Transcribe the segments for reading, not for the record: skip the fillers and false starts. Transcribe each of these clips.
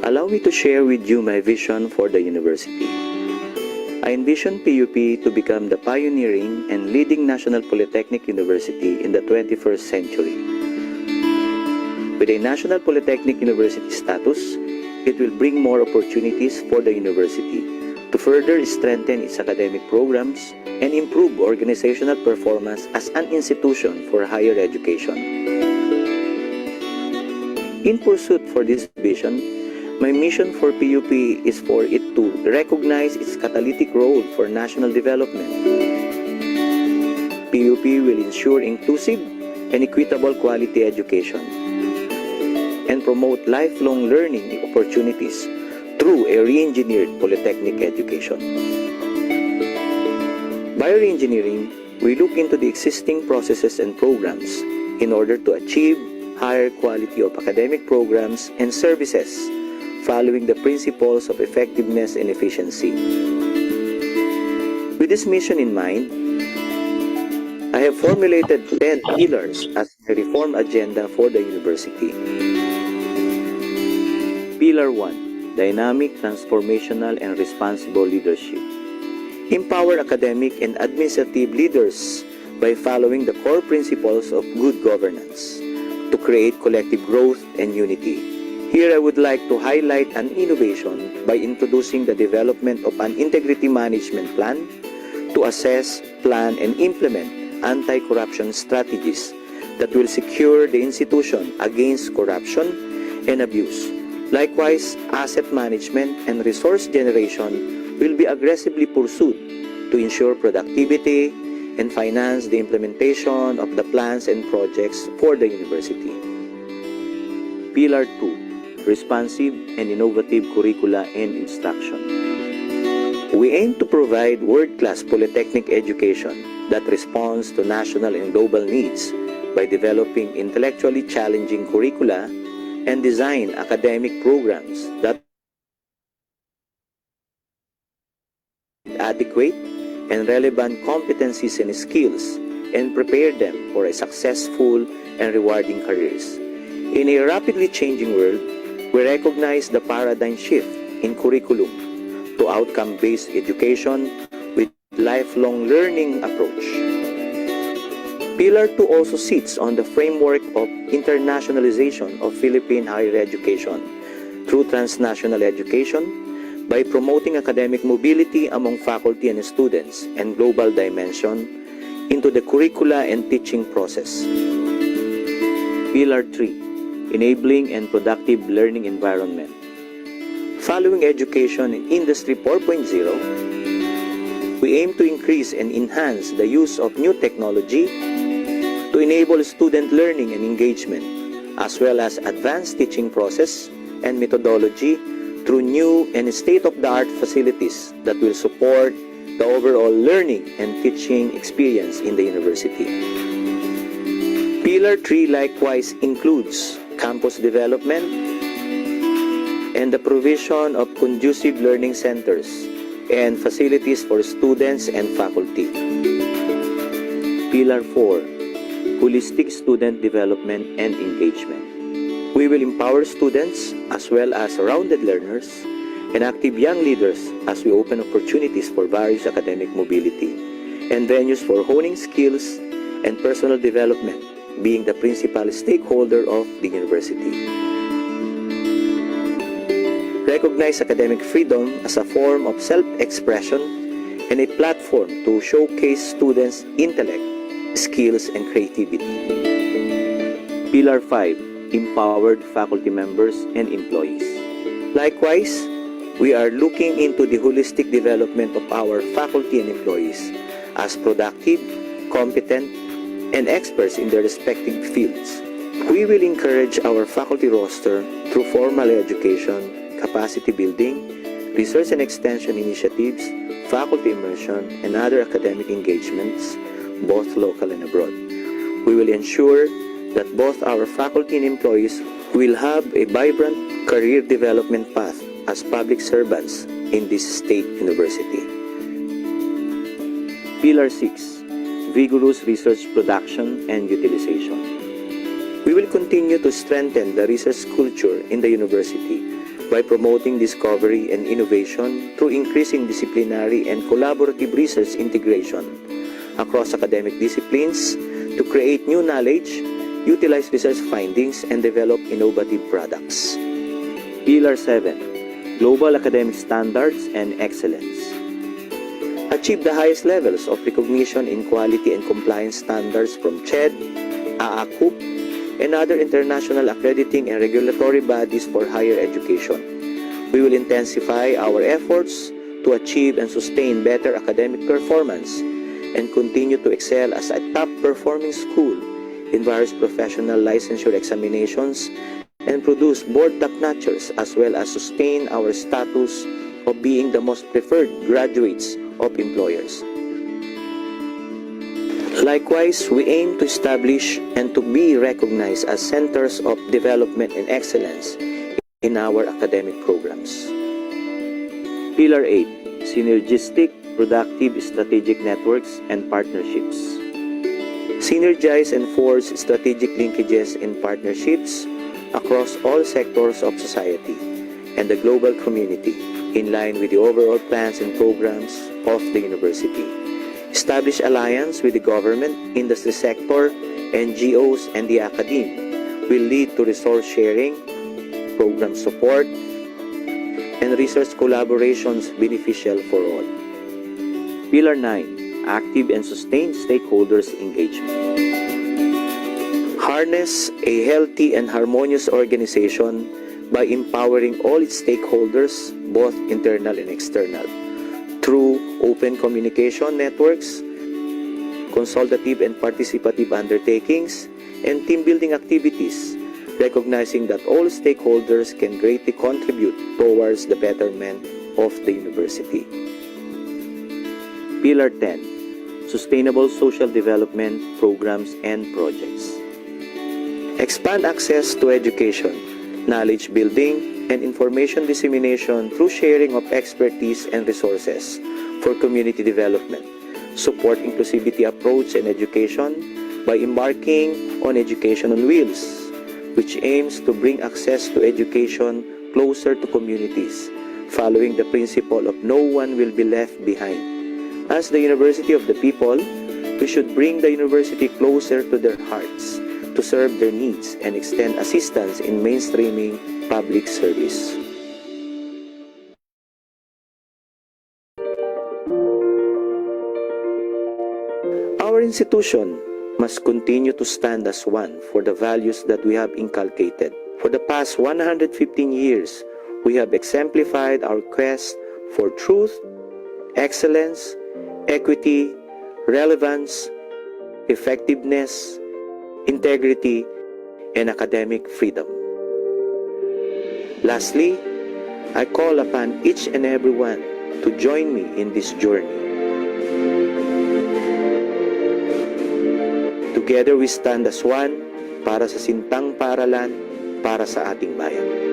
Allow me to share with you my vision for the university. I envision PUP to become the pioneering and leading national polytechnic university in the 21st century. With a national polytechnic university status, it will bring more opportunities for the university to further strengthen its academic programs and improve organizational performance as an institution for higher education. In pursuit for this vision, my mission for PUP is for it to recognize its catalytic role for national development. PUP will ensure inclusive and equitable quality education and promote lifelong learning opportunities through a re-engineered polytechnic education. By re-engineering, we look into the existing processes and programs in order to achieve higher quality of academic programs and services following the principles of effectiveness and efficiency. With this mission in mind, I have formulated 10 pillars as a reform agenda for the university. Pillar 1. Dynamic, transformational, and responsible leadership. Empower academic and administrative leaders by following the core principles of good governance to create collective growth and unity. Here I would like to highlight an innovation by introducing the development of an integrity management plan to assess, plan, and implement anti-corruption strategies that will secure the institution against corruption and abuse. Likewise, asset management and resource generation will be aggressively pursued to ensure productivity and finance the implementation of the plans and projects for the university. Pillar 2. Responsive and innovative curricula and instruction. We aim to provide world-class polytechnic education that responds to national and global needs by developing intellectually challenging curricula and design academic programs that adequate and relevant competencies and skills and prepare them for a successful and rewarding careers. In a rapidly changing world, we recognize the paradigm shift in curriculum to outcome-based education with lifelong learning approach. Pillar 2 also sits on the framework of internationalization of Philippine higher education through transnational education by promoting academic mobility among faculty and students and global dimension into the curricula and teaching process. Pillar 3. Enabling and productive learning environment. Following education in Industry 4.0, we aim to increase and enhance the use of new technology to enable student learning and engagement, as well as advanced teaching process and methodology through new and state-of-the-art facilities that will support the overall learning and teaching experience in the university. Pillar 3 likewise includes campus development and the provision of conducive learning centers and facilities for students and faculty. Pillar 4. Holistic student development and engagement. We will empower students as well as rounded learners and active young leaders as we open opportunities for various academic mobility and venues for honing skills and personal development, being the principal stakeholder of the university. Recognize academic freedom as a form of self-expression and a platform to showcase students' intellect, skills, and creativity. Pillar 5. Empowered faculty members and employees. Likewise, we are looking into the holistic development of our faculty and employees as productive, competent, and experts in their respective fields. We will encourage our faculty roster through formal education, capacity building, research and extension initiatives, faculty immersion, and other academic engagements, both local and abroad. We will ensure that both our faculty and employees will have a vibrant career development path as public servants in this state university. Pillar 6. Vigorous research production and utilization. We will continue to strengthen the research culture in the university by promoting discovery and innovation through increasing disciplinary and collaborative research integration across academic disciplines to create new knowledge, utilize research findings, and develop innovative products. Pillar 7. Global academic standards and excellence. Achieve the highest levels of recognition in quality and compliance standards from CHED, AACUP, and other international accrediting and regulatory bodies for higher education. We will intensify our efforts to achieve and sustain better academic performance and continue to excel as a top-performing school in various professional licensure examinations and produce board top-notchers as well as sustain our status of being the most preferred graduates of employers. Likewise, we aim to establish and to be recognized as centers of development and excellence in our academic programs. Pillar 8. Synergistic, productive strategic networks and partnerships. Synergize and forge strategic linkages and partnerships across all sectors of society and the global community in line with the overall plans and programs of the university. Establish alliance with the government, industry sector, NGOs, and the academe will lead to resource sharing, program support, and research collaborations beneficial for all. Pillar 9. Active and sustained stakeholders engagement. Harness a healthy and harmonious organization by empowering all its stakeholders, both internal and external, through open communication networks, consultative and participative undertakings, and team-building activities, recognizing that all stakeholders can greatly contribute towards the betterment of the university. Pillar 10. Sustainable social development programs and projects. Expand access to education, knowledge building, and information dissemination through sharing of expertise and resources for community development. Support inclusivity approach and education by embarking on Education on Wheels, which aims to bring access to education closer to communities, following the principle of no one will be left behind. As the University of the People, we should bring the university closer to their hearts to serve their needs and extend assistance in mainstreaming public service. Our institution must continue to stand as one for the values that we have inculcated. For the past 115 years, we have exemplified our quest for truth, excellence, equity, relevance, effectiveness, integrity, and academic freedom. Lastly, I call upon each and everyone to join me in this journey. Together we stand as one para sa sintang paaralan para sa ating bayan.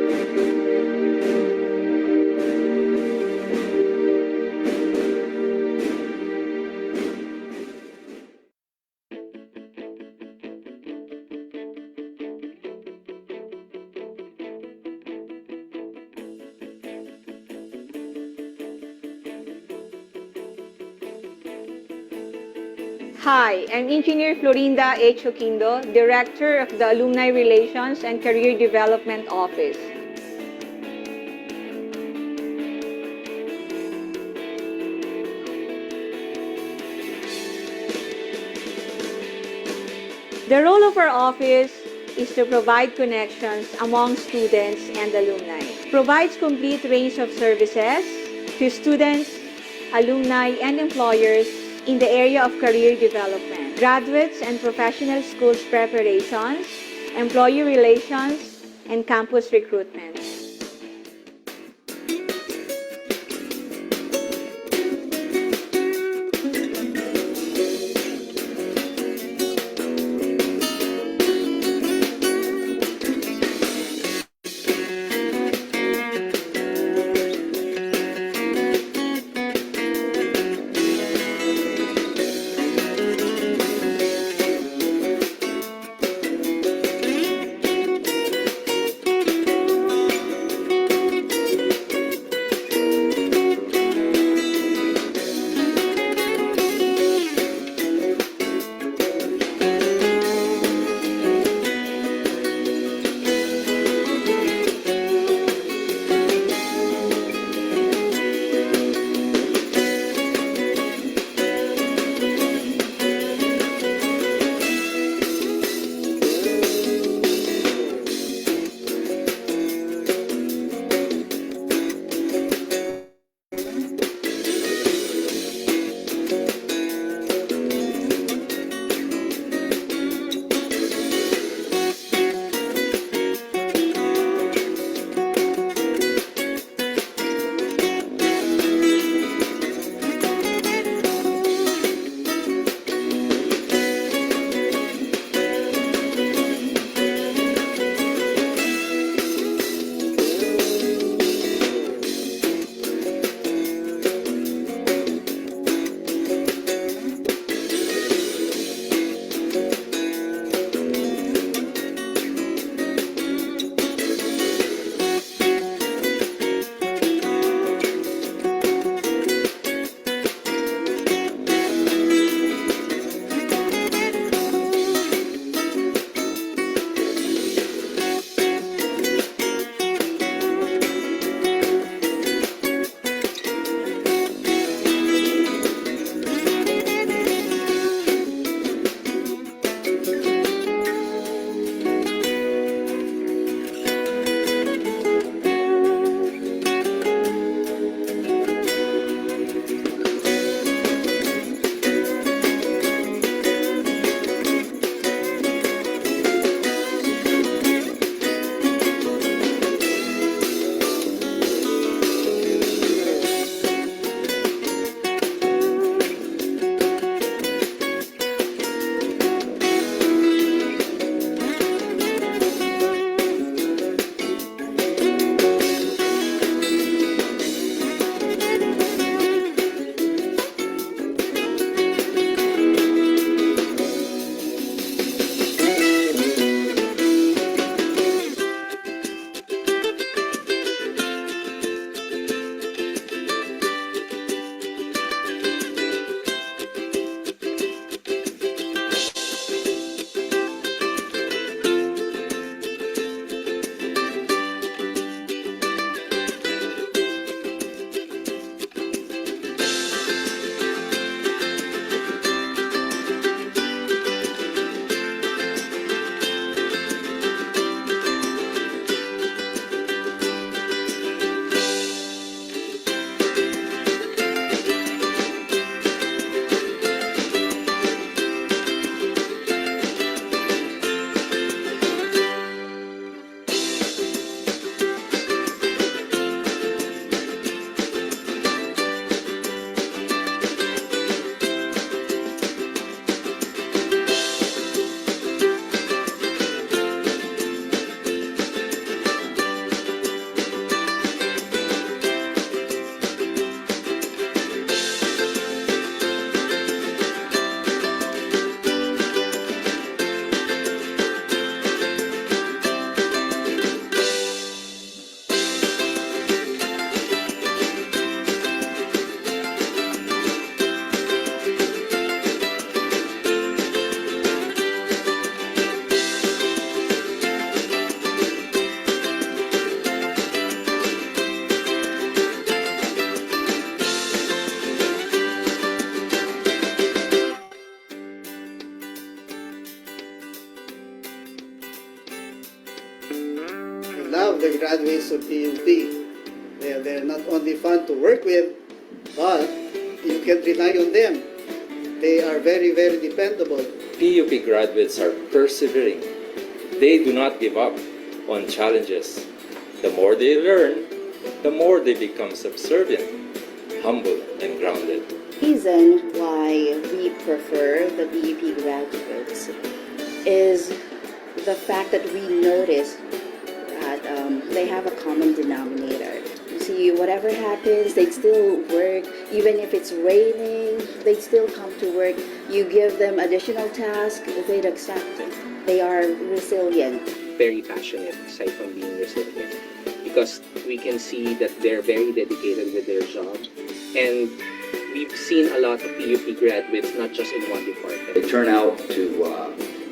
Hi, I'm Engineer Florinda H. Oquindo, Director of the Alumni Relations and Career Development Office. The role of our office is to provide connections among students and alumni. provides complete range of services to students, alumni, and employers in the area of career development, graduates and professional schools preparations, employee relations, and campus recruitment. love the graduates of PUP. They're not only fun to work with, but you can rely on them. They are very, very dependable. PUP graduates are persevering. They do not give up on challenges. The more they learn, the more they become subservient, humble, and grounded. Reason why we prefer the BEP graduates is the fact that we notice that they have a common denominator. You see, whatever happens, they still work. Even if it's raining, they still come to work. You give them additional tasks, they'd accept it. They are resilient. Very passionate aside from being resilient, because we can see that they're very dedicated with their job, and we've seen a lot of PUP graduates not just in one department. They turn out to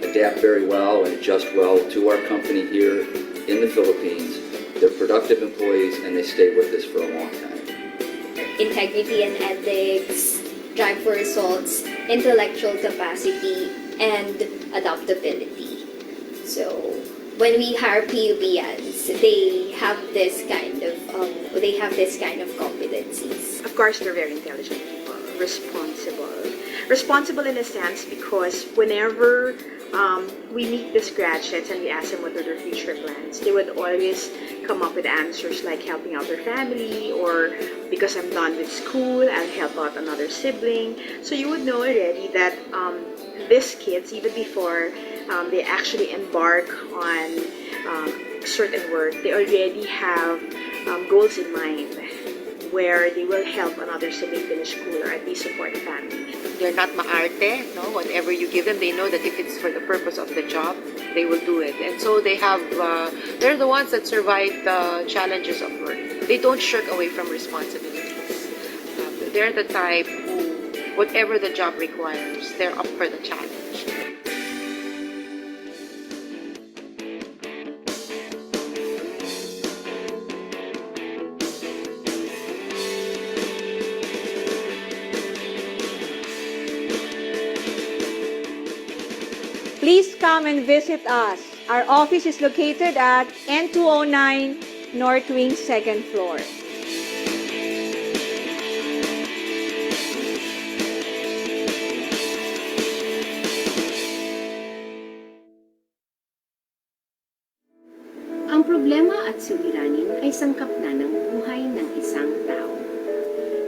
adapt very well and adjust well to our company here in the Philippines. They're productive employees and they stay with us for a long time. Integrity and ethics, drive for results, intellectual capacity, and adaptability. So when we hire PUBians, they have this kind of competencies. Of course, they're very intelligent people, responsible. Responsible in a sense because whenever we meet these graduates and we ask them what are their future plans, they would always come up with answers like helping out their family, or because I'm done with school, I'll help out another sibling. So you would know already that these kids, even before they actually embark on certain work, they already have goals in mind where they will help another sibling finish school or at least support the family. They're not maarte, no? Whatever you give them, they know that if it's for the purpose of the job, they will do it. And so they have, they're the ones that survive the challenges of work. They don't shirk away from responsibilities. They're the type who, whatever the job requires, they're up for the challenge. Please come and visit us. Our office is located at N209 North Wing, 2nd floor. Ang problema at suliranin ay sangkap na ng buhay ng isang tao.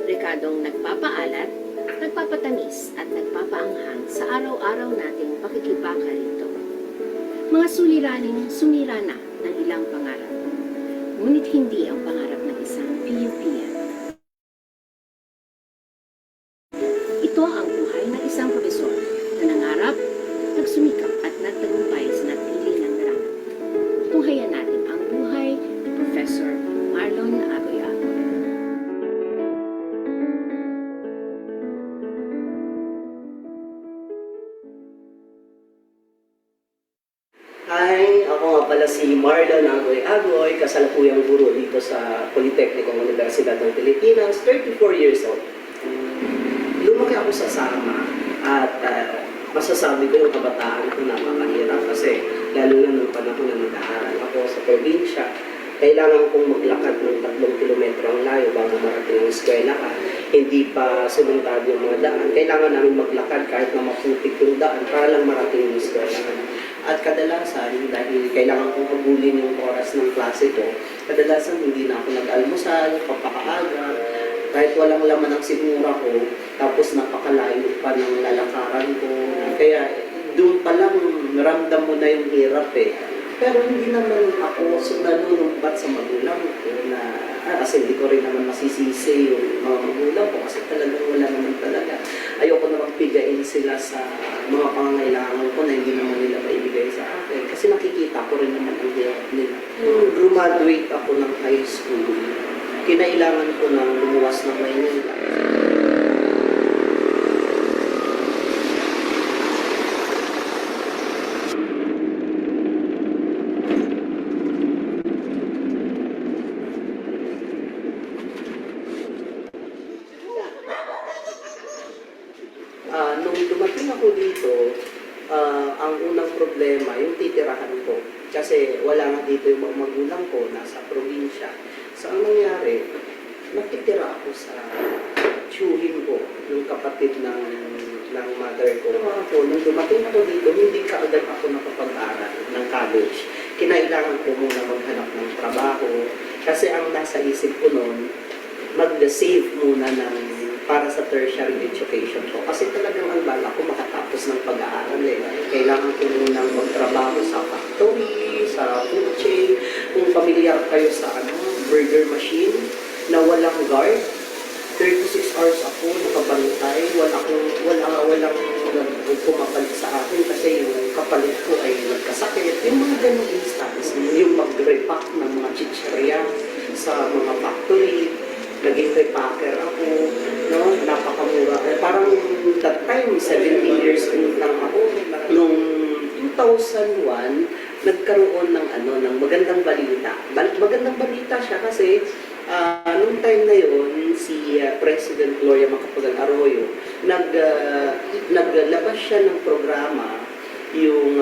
Rekadong nagpapaalat, nagpapatamis at nagpapaanghang sa araw-araw nating pakikibaka rito. Mga suliraning sumira na ng ilang pangarap, ngunit hindi ang pangarap ng isang PUPian. Ito ang buhay ng isang profesor na nangarap, nagsumikap at nagtagumpay sa napili ng larangan. Tunghayan natin ang buhay ni Professor Marlon Agoy-Agoy. Hi, ako nga pala si Marlon Agoy-Agoy, kasalukuyang guro dito sa Politecnico Universidad ng Pilipinas, 34 years old. Lumaki ako sa Sama at masasabi ko yung kabataan ko napakahirap kasi lalo na nung panahon na nag-aaral ako sa probinsya, kailangan kong maglakad ng 3 kilometro ang layo bago marating ang eskwela ka. Hindi pa sumentado yung mga daan. Kailangan namin maglakad kahit na maputik yung daan para lang marating yung eskwela ka. At kadalasan, dahil kailangan kong pagulin yung oras ng klase ko, kadalasan hindi na ako nag-almusal, papakaaga, kahit walang laman ang sigura ko, tapos napakalayo pa ng lalakaran ko. Kaya doon pa lang ramdam mo na yung hirap eh. Pero hindi naman ako nanunumpat sa magulang ko na, kasi hindi ko rin naman masisisi yung mga magulang ko kasi talagang wala naman talaga. Ayoko na magpigain sila sa mga pangangailangan ko na hindi naman nila maibigay sa akin. Kasi nakikita ko rin naman ang hirap nila. Nung graduate ako ng high school, kinailangan ko na lumuwas ng Maynila. Nung dumating ako dito, ang unang problema, yung titirahan ko. kasi wala nga dito yung mga magulang ko, nasa probinsya. So ang nangyari, nakitira ako sa tiyuhin ko, yung kapatid ng mother ko. Nung dumating ako dito, hindi kaagad ako nakapag-aral ng college. Kinailangan ko muna maghanap ng trabaho kasi ang nasa isip ko noon, mag-save muna para sa tertiary education ko. Kasi talagang ang bala ko makatapos ng pag-aaral. Kailangan ko muna magtrabaho sa factory, sa food chain. Kung familiar kayo sa burger machine na walang guard, 36 hours ako nakabantay, walang pumapalit sa akin kasi yung kapalit ko ay nagkasakit. Yung mga ganong instance, yung mag-repack ng mga chichirya sa mga factory, naging repacker ako, no? Napakamura. Parang that time, 17 years old lang ako. Noong 2001, nagkaroon ng magandang balita. Magandang balita siya kasi nung time na yon si President Gloria Macapagal Arroyo naglabas siya ng programa, yung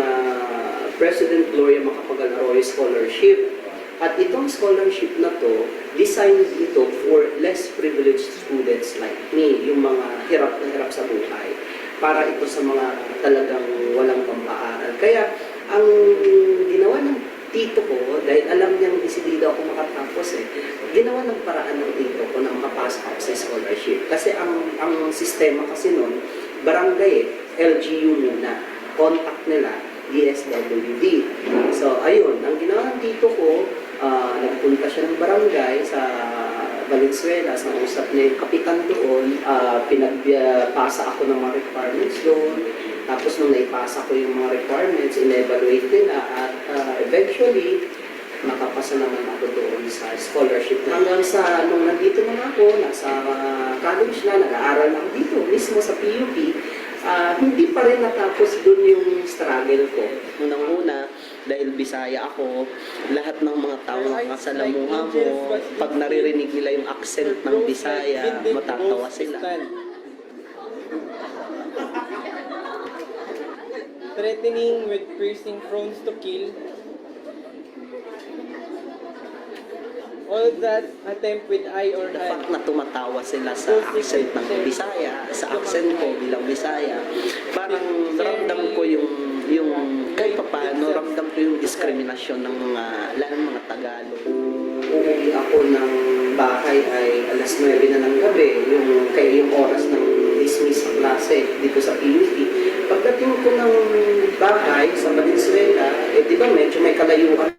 President Gloria Macapagal Arroyo Scholarship. At itong scholarship na to, designed ito for less privileged students like me, yung mga hirap na hirap sa buhay, para ito sa mga talagang walang pampaaral. Kaya ang ginawa ng tito ko, dahil alam niyang desidido ako makatapos ginawa ng paraan ng tito ko na makapasok ako sa scholarship. Kasi ang sistema kasi noon, barangay LGU muna, contact nila, DSWD. So ayun, ang ginawa ng tito ko, nagpunta siya ng barangay sa Valenzuela, sa usap niya yung kapitan doon, pinagpasa ako ng mga requirements doon. Tapos nung naipasa ko yung mga requirements, in-evaluate nila at eventually, nakapasa naman ako doon sa scholarship. Hanggang sa nung nandito naman ako, nasa college na, nag-aaral na ako dito, mismo sa PUP, hindi pa rin natapos doon yung struggle ko. Unang-una, dahil Bisaya ako, lahat ng mga tao nakasalamuha mo, pag naririnig nila yung accent ng Bisaya, matatawa sila. Threatening with piercing phones to kill. All that attempt with eye or The hand. fact na tumatawa sila sa accent ng Bisaya, sa accent ko bilang Bisaya, parang ramdam ko yung kahit paano, ramdam ko yung diskriminasyon ng lalo mga Tagalog. Uuwi ako ng bahay ay alas 9 na ng gabi, yung oras ng dismiss sa klase dito sa PUP. Pagdating ko ng bahay sa Valenzuela, di ba medyo may kalayuan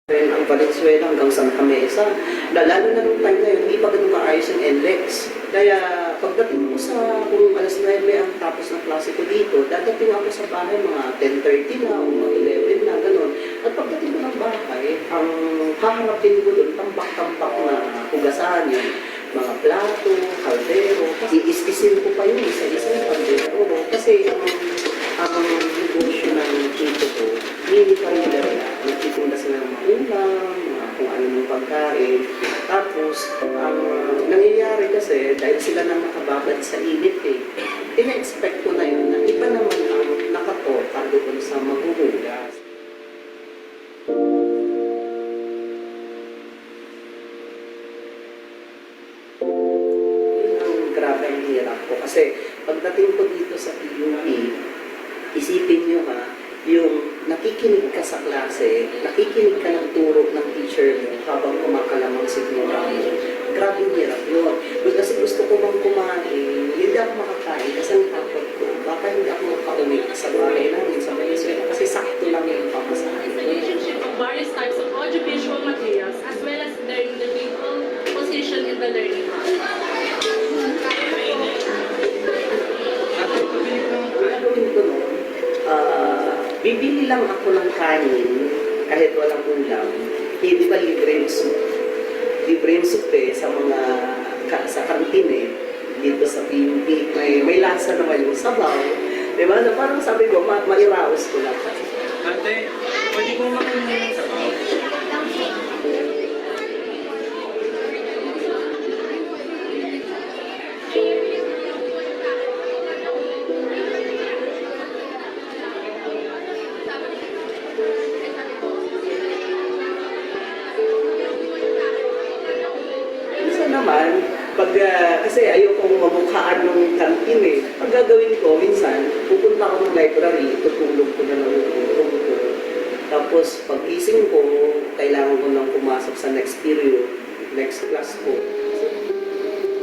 rin ang Valenzuela hanggang Santa Mesa. Lalo na nung time na yun, hindi pa ganun kaayos yung NLEX. Kaya pagdating ko kung alas 9 ang tapos ng klase ko dito, dadating ako sa bahay mga 10:30 na o mga 11 na, gano'n. At pagdating ko ng bahay, ang haharapin ko doon, tambak-tambak na hugasan yun. Mga plato, kaldero, iiskisin ko pa yun, isa-isa yung kaldero. Kasi ang negosyo ng tito ko, mini career na, nagtitunda sila ng mga ulam, kung ano yung pagkain. Tapos, ang nangyayari kasi, dahil sila nang nakababad sa init ina-expect ko na yun na iba naman ang nakatoka doon sa maghuhugas. Grabe ang hirap ko. Kasi pagdating ko dito sa PUP, isipin nyo yung nakikinig ka sa klase, nakikinig ka ng turo ng teacher mo habang kumakalamang sigura mo. Grabe ang hirap yun. Kasi gusto ko bang kumain, hindi ako makakain kasi ang takot ko. Baka hindi ako makauwi sa bahay namin sa Venezuela kasi sakto lang yung pamasahin. Relationship of various types of audiovisual materials as well as their individual position in the learning process. Bibili lang ako ng kanin kahit walang ulam. Hindi ba libre yung soup? Libre yung soup sa mga sa kantin dito sa PUP. May lasa naman yung sabaw. Diba? So, parang sabi ko, mairaos ko lang. Ate, pwede ko makain ng sabaw? Kasi ayokong mamukhaan ng kantin eh. Pag gagawin ko, minsan, pupunta ako ng library, tutulog ko na lang yung room ko. Tapos, pag-gising ko, kailangan ko nang pumasok sa next period, next class ko.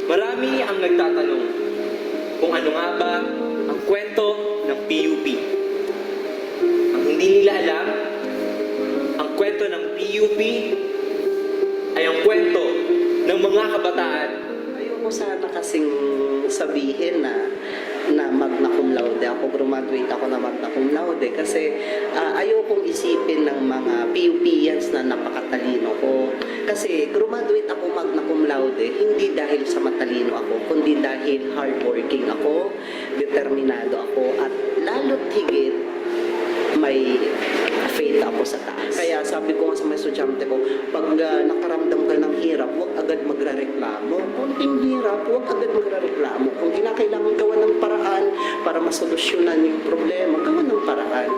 Marami ang nagtatanong kung ano nga ba ang kwento ng PUP. Ang hindi nila alam, ang kwento ng PUP ay ang kwento ng mga kabataan. Ayoko sana kasing sabihin na magna cum laude ako, graduate ako na magna cum laude kasi ayokong isipin ng mga PUPians na napakatalino ko. Kasi graduate ako magna cum laude hindi dahil sa matalino ako, kundi dahil hardworking ako, determinado ako, at lalo't higit may faith ako sa taas. Kaya sabi ko nga sa mga estudyante ko, pag nakaramdam ka ng hirap, huwag agad magrereklamo. Kunting hirap, huwag agad magrereklamo. Kung kinakailangan gawa ng paraan para masolusyonan yung problema, gawa ng paraan.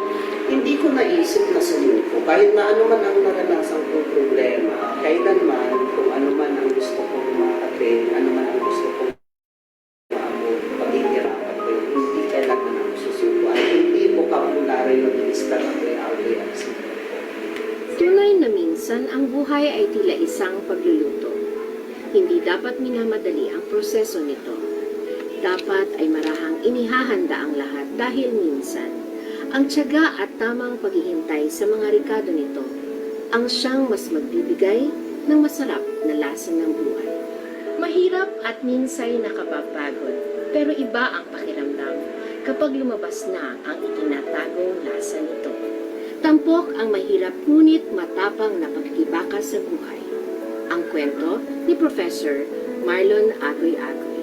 Hindi ko naisip na sumuko. Kahit na ano man ang naranasan kong problema, kailanman, kung ano man ang gusto kong ma-attain, ano man ang gusto kong maabot, paghihirapan ko yun, hindi kailangan ako susuko. At hindi vocabulary yung lista ng reality. Tunay na minsan ang buhay ay tila isang pagluluto. Hindi dapat minamadali ang proseso nito. Dapat ay marahang inihahanda ang lahat dahil minsan, ang tiyaga at tamang paghihintay sa mga rekado nito ang siyang mas magbibigay ng masarap na lasa ng buhay. Mahirap at minsay nakapapagod, pero iba ang pakiramdam kapag lumabas na ang itinatagong lasa nito. Tampok ang mahirap ngunit matapang na pagkibaka sa buhay. Ang kwento ni Professor Marlon Agoy-Agoy.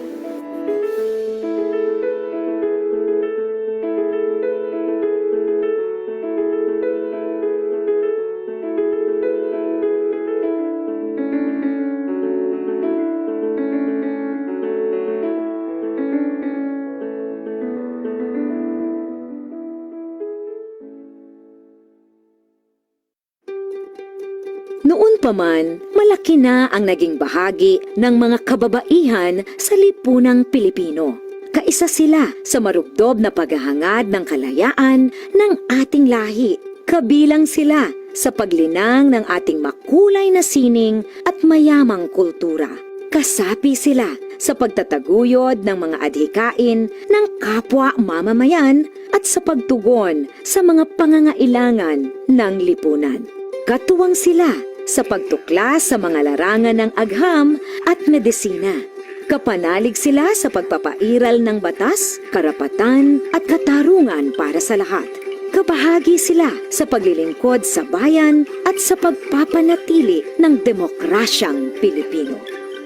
Noon pa man, malaki na ang naging bahagi ng mga kababaihan sa lipunang Pilipino. Kaisa sila sa marubdob na paghahangad ng kalayaan ng ating lahi. Kabilang sila sa paglinang ng ating makulay na sining at mayamang kultura. Kasapi sila sa pagtataguyod ng mga adhikain ng kapwa mamamayan at sa pagtugon sa mga pangangailangan ng lipunan. Katuwang sila sa pagtuklas sa mga larangan ng agham at medisina. Kapanalig sila sa pagpapairal ng batas, karapatan at katarungan para sa lahat. Kabahagi sila sa paglilingkod sa bayan at sa pagpapanatili ng demokrasyang Pilipino.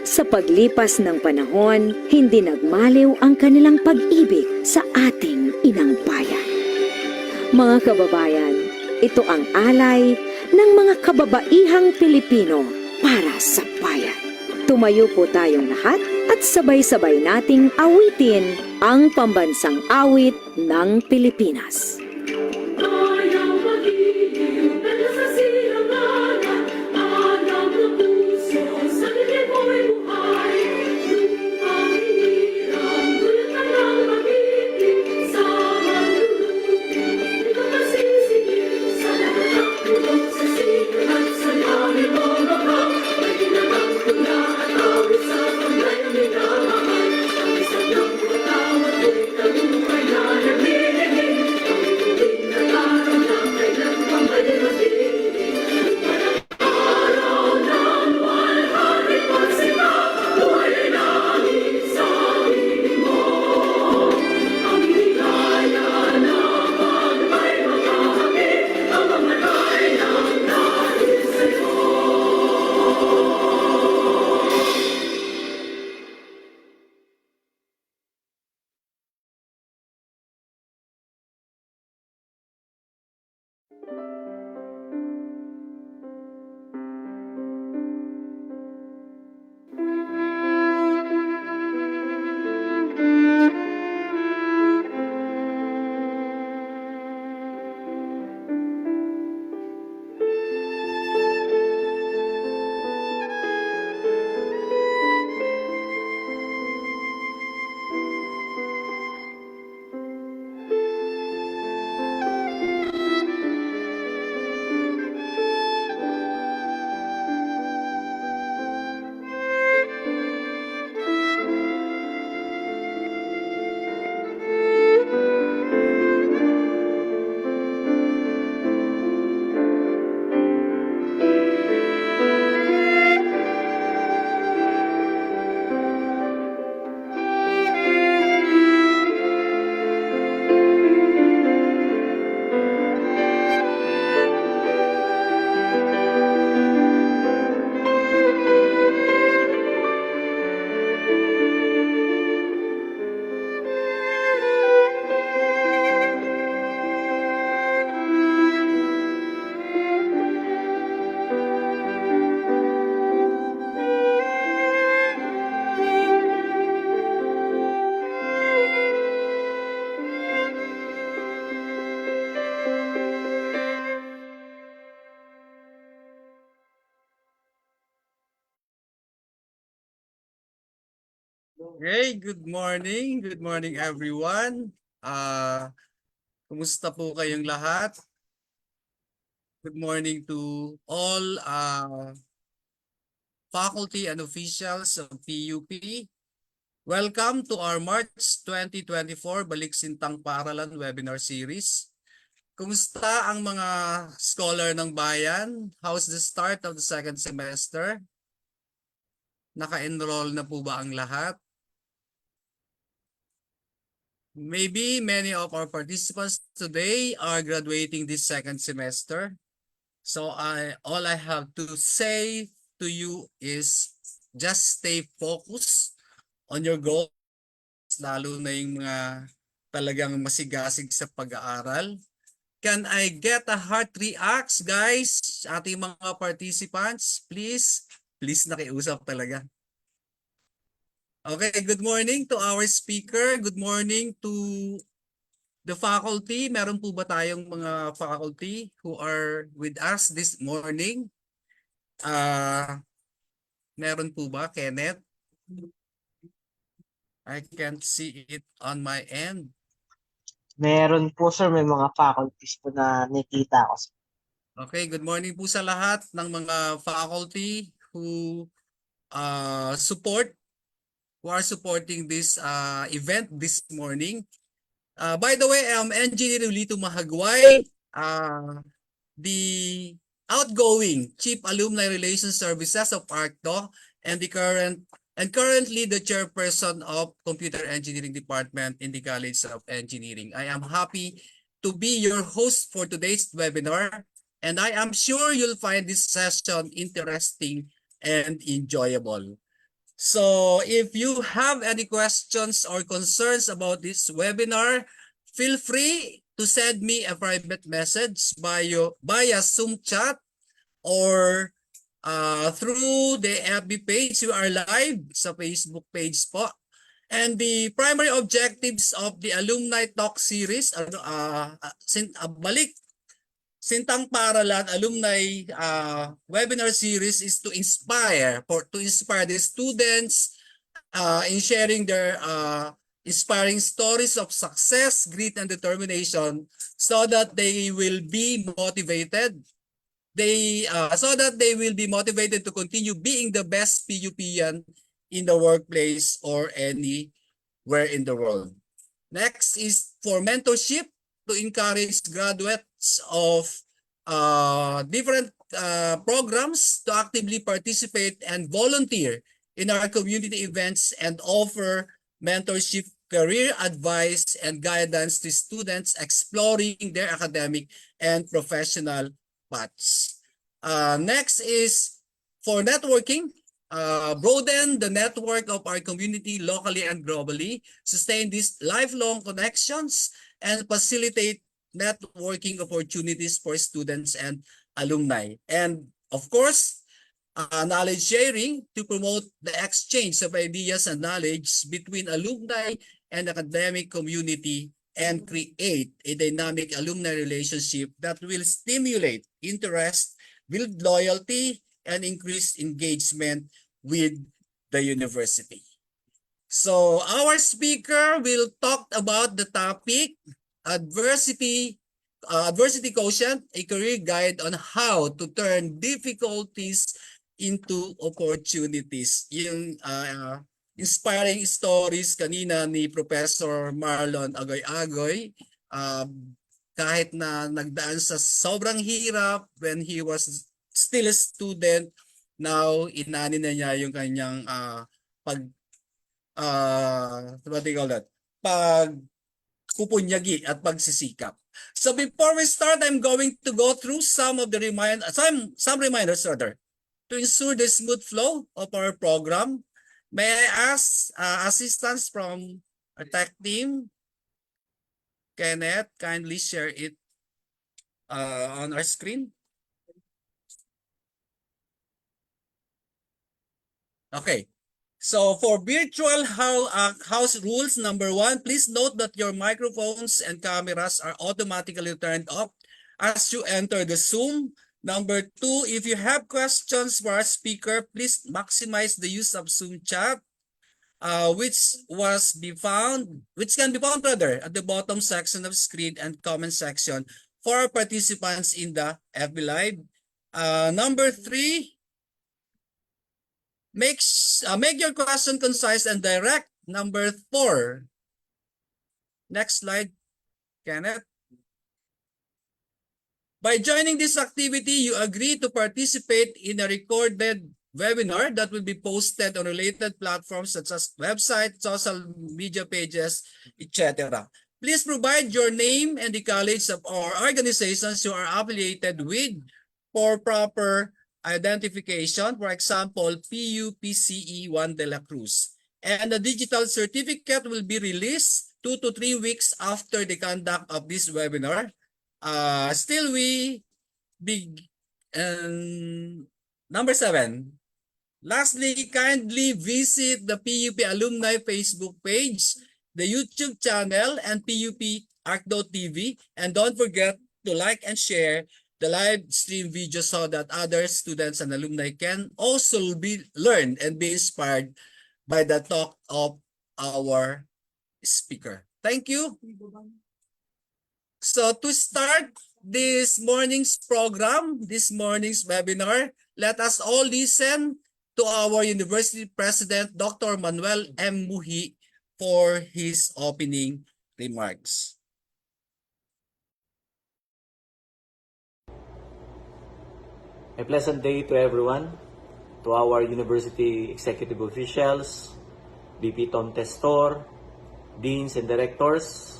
Sa paglipas ng panahon, hindi nagmaliw ang kanilang pag-ibig sa ating inang bayan. Mga kababayan, ito ang alay ng mga kababaihang Pilipino para sa bayan. Tumayo po tayong lahat at sabay-sabay nating awitin ang pambansang awit ng Pilipinas. Okay, good morning. Good morning everyone. Kumusta po kayong lahat? Good morning to all faculty and officials of PUP. Welcome to our March 2024 Balik Sintang Paaralan webinar series. Kumusta ang mga scholar ng bayan? How's the start of the second semester? Naka-enroll na po ba ang lahat? Maybe many of our participants today are graduating this second semester. So all I have to say to you is just stay focused on your goals, lalo na yung mga talagang masigasig sa pag-aaral. Can I get a heart reacts, guys? Ating mga participants, please nakiusap talaga. Okay, good morning to our speaker. Good morning to the faculty. Meron po ba tayong mga faculty who are with us this morning? Meron po ba, Kenneth? I can't see it on my end. Meron po sir, may mga faculties po na nakita ko. Okay, good morning po sa lahat ng mga faculty who who are supporting this event this morning. By the way, I'm Engineer Lito Mahagway, the outgoing Chief Alumni Relations Services of ARCTO and currently the chairperson of Computer Engineering Department in the College of Engineering. I am happy to be your host for today's webinar, and I am sure you'll find this session interesting and enjoyable. So if you have any questions or concerns about this webinar, feel free to send me a private message via Zoom chat or through the FB page. We are live sa Facebook page po. And the primary objectives of the Alumni Talk Series, Balik Sintang Paaralan Alumni Webinar Series, is to inspire the students in sharing their inspiring stories of success, grit, and determination, so that they will be motivated. So that they will be motivated to continue being the best PUPian in the workplace or anywhere in the world. Next is for mentorship, to encourage graduates of different programs to actively participate and volunteer in our community events and offer mentorship, career advice, and guidance to students exploring their academic and professional paths. Next is for networking, broaden the network of our community locally and globally, sustain these lifelong connections, and facilitate networking opportunities for students and alumni. And of course, knowledge sharing to promote the exchange of ideas and knowledge between alumni and academic community and create a dynamic alumni relationship that will stimulate interest, build loyalty, and increase engagement with the university. So our speaker will talk about the topic adversity quotient, a career guide on how to turn difficulties into opportunities. Yung inspiring stories kanina ni Professor Marlon Agoy-Agoy, kahit na nagdaan sa sobrang hirap when he was still a student, now inani na niya yung kanyang what do you call that? Pagpupunyagi at pagsisikap. So before we start, I'm going to go through some reminders rather, to ensure the smooth flow of our program. May I ask assistance from our tech team? Kenneth, kindly share it on our screen. Okay. So for virtual house rules, number 1, please note that your microphones and cameras are automatically turned off as you enter the Zoom. Number 2, if you have questions for our speaker, please maximize the use of Zoom chat. which can be found rather at the bottom section of screen and comment section for our participants in the FB Live. Number 3, make your question concise and direct. Number 4. Next slide, Kenneth. By joining this activity, you agree to participate in a recorded webinar that will be posted on related platforms such as website, social media pages, etc. Please provide your name and the college or organizations you are affiliated with for proper identification. For example, PUPCE 1 de la Cruz. And the digital certificate will be released 2 to 3 weeks after the conduct of this webinar. Number 7. Lastly, kindly visit the PUP Alumni Facebook page, the YouTube channel, and PUP Arc.tv. And don't forget to like and share the live stream video so that other students and alumni can also learn and be inspired by the talk of our speaker. Thank you. So to start this morning's program, this morning's webinar, let us all listen to our University President, Dr. Manuel M. Muhi, for his opening remarks. A pleasant day to everyone, to our university executive officials, VP Tom Testor, deans and directors,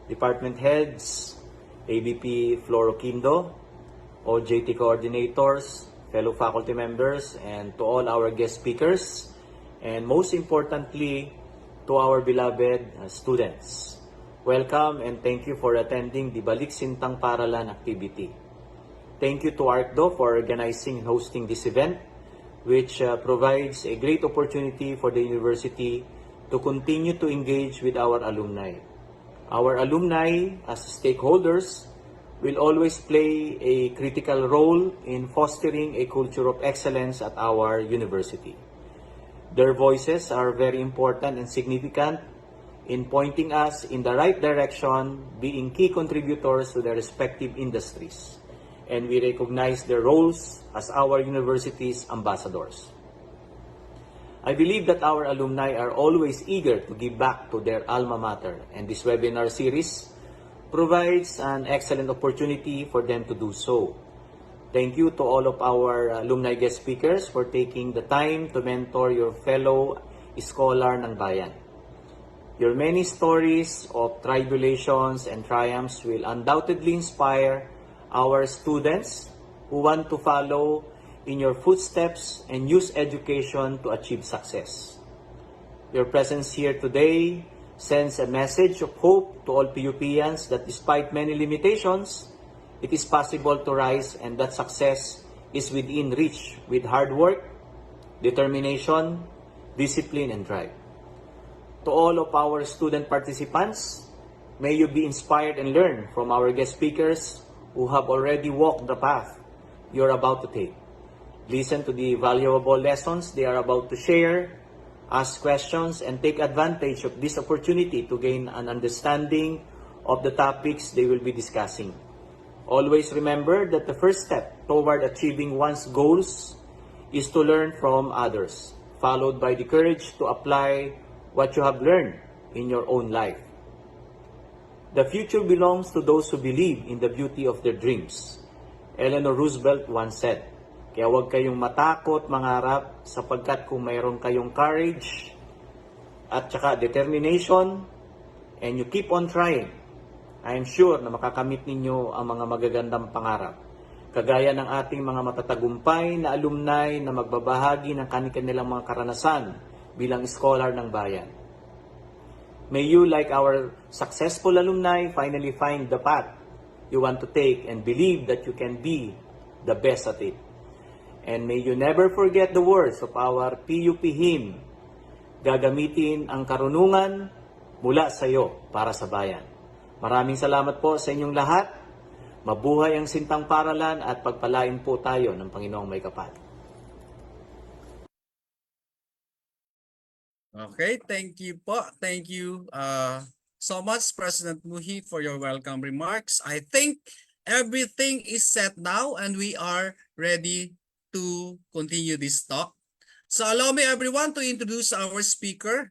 department heads, ABP Floro Quindo, OJT coordinators, fellow faculty members, and to all our guest speakers, and most importantly, to our beloved students. Welcome and thank you for attending the Balik Sintang Paralan activity. Thank you to ARCDO for organizing and hosting this event, which provides a great opportunity for the university to continue to engage with our alumni. Our alumni, as stakeholders, will always play a critical role in fostering a culture of excellence at our university. Their voices are very important and significant in pointing us in the right direction, being key contributors to their respective industries. And we recognize their roles as our university's ambassadors. I believe that our alumni are always eager to give back to their alma mater, and this webinar series provides an excellent opportunity for them to do so. Thank you to all of our alumni guest speakers for taking the time to mentor your fellow scholar ng bayan. Your many stories of tribulations and triumphs will undoubtedly inspire our students who want to follow in your footsteps and use education to achieve success. Your presence here today sends a message of hope to all PUPians that despite many limitations, it is possible to rise and that success is within reach with hard work, determination, discipline, and drive. To all of our student participants, may you be inspired and learn from our guest speakers who have already walked the path you're about to take. Listen to the valuable lessons they are about to share, ask questions, and take advantage of this opportunity to gain an understanding of the topics they will be discussing. Always remember that the first step toward achieving one's goals is to learn from others, followed by the courage to apply what you have learned in your own life. The future belongs to those who believe in the beauty of their dreams. Eleanor Roosevelt once said, kaya huwag kayong matakot mangarap sapagkat kung mayroon kayong courage at saka determination and you keep on trying, I am sure na makakamit ninyo ang mga magagandang pangarap. Kagaya ng ating mga matatagumpay na alumni na magbabahagi ng kanilang mga karanasan bilang scholar ng bayan. May you, like our successful alumni, finally find the path you want to take and believe that you can be the best at it. And may you never forget the words of our PUP hymn, gagamitin ang karunungan mula sa iyo para sa bayan. Maraming salamat po sa inyong lahat. Mabuhay ang Sintang Paralan at pagpalain po tayo ng Panginoong May Kapal. Okay, thank you po. Thank you so much, President Muhi, for your welcome remarks. I think everything is set now and we are ready to continue this talk. So allow me everyone to introduce our speaker.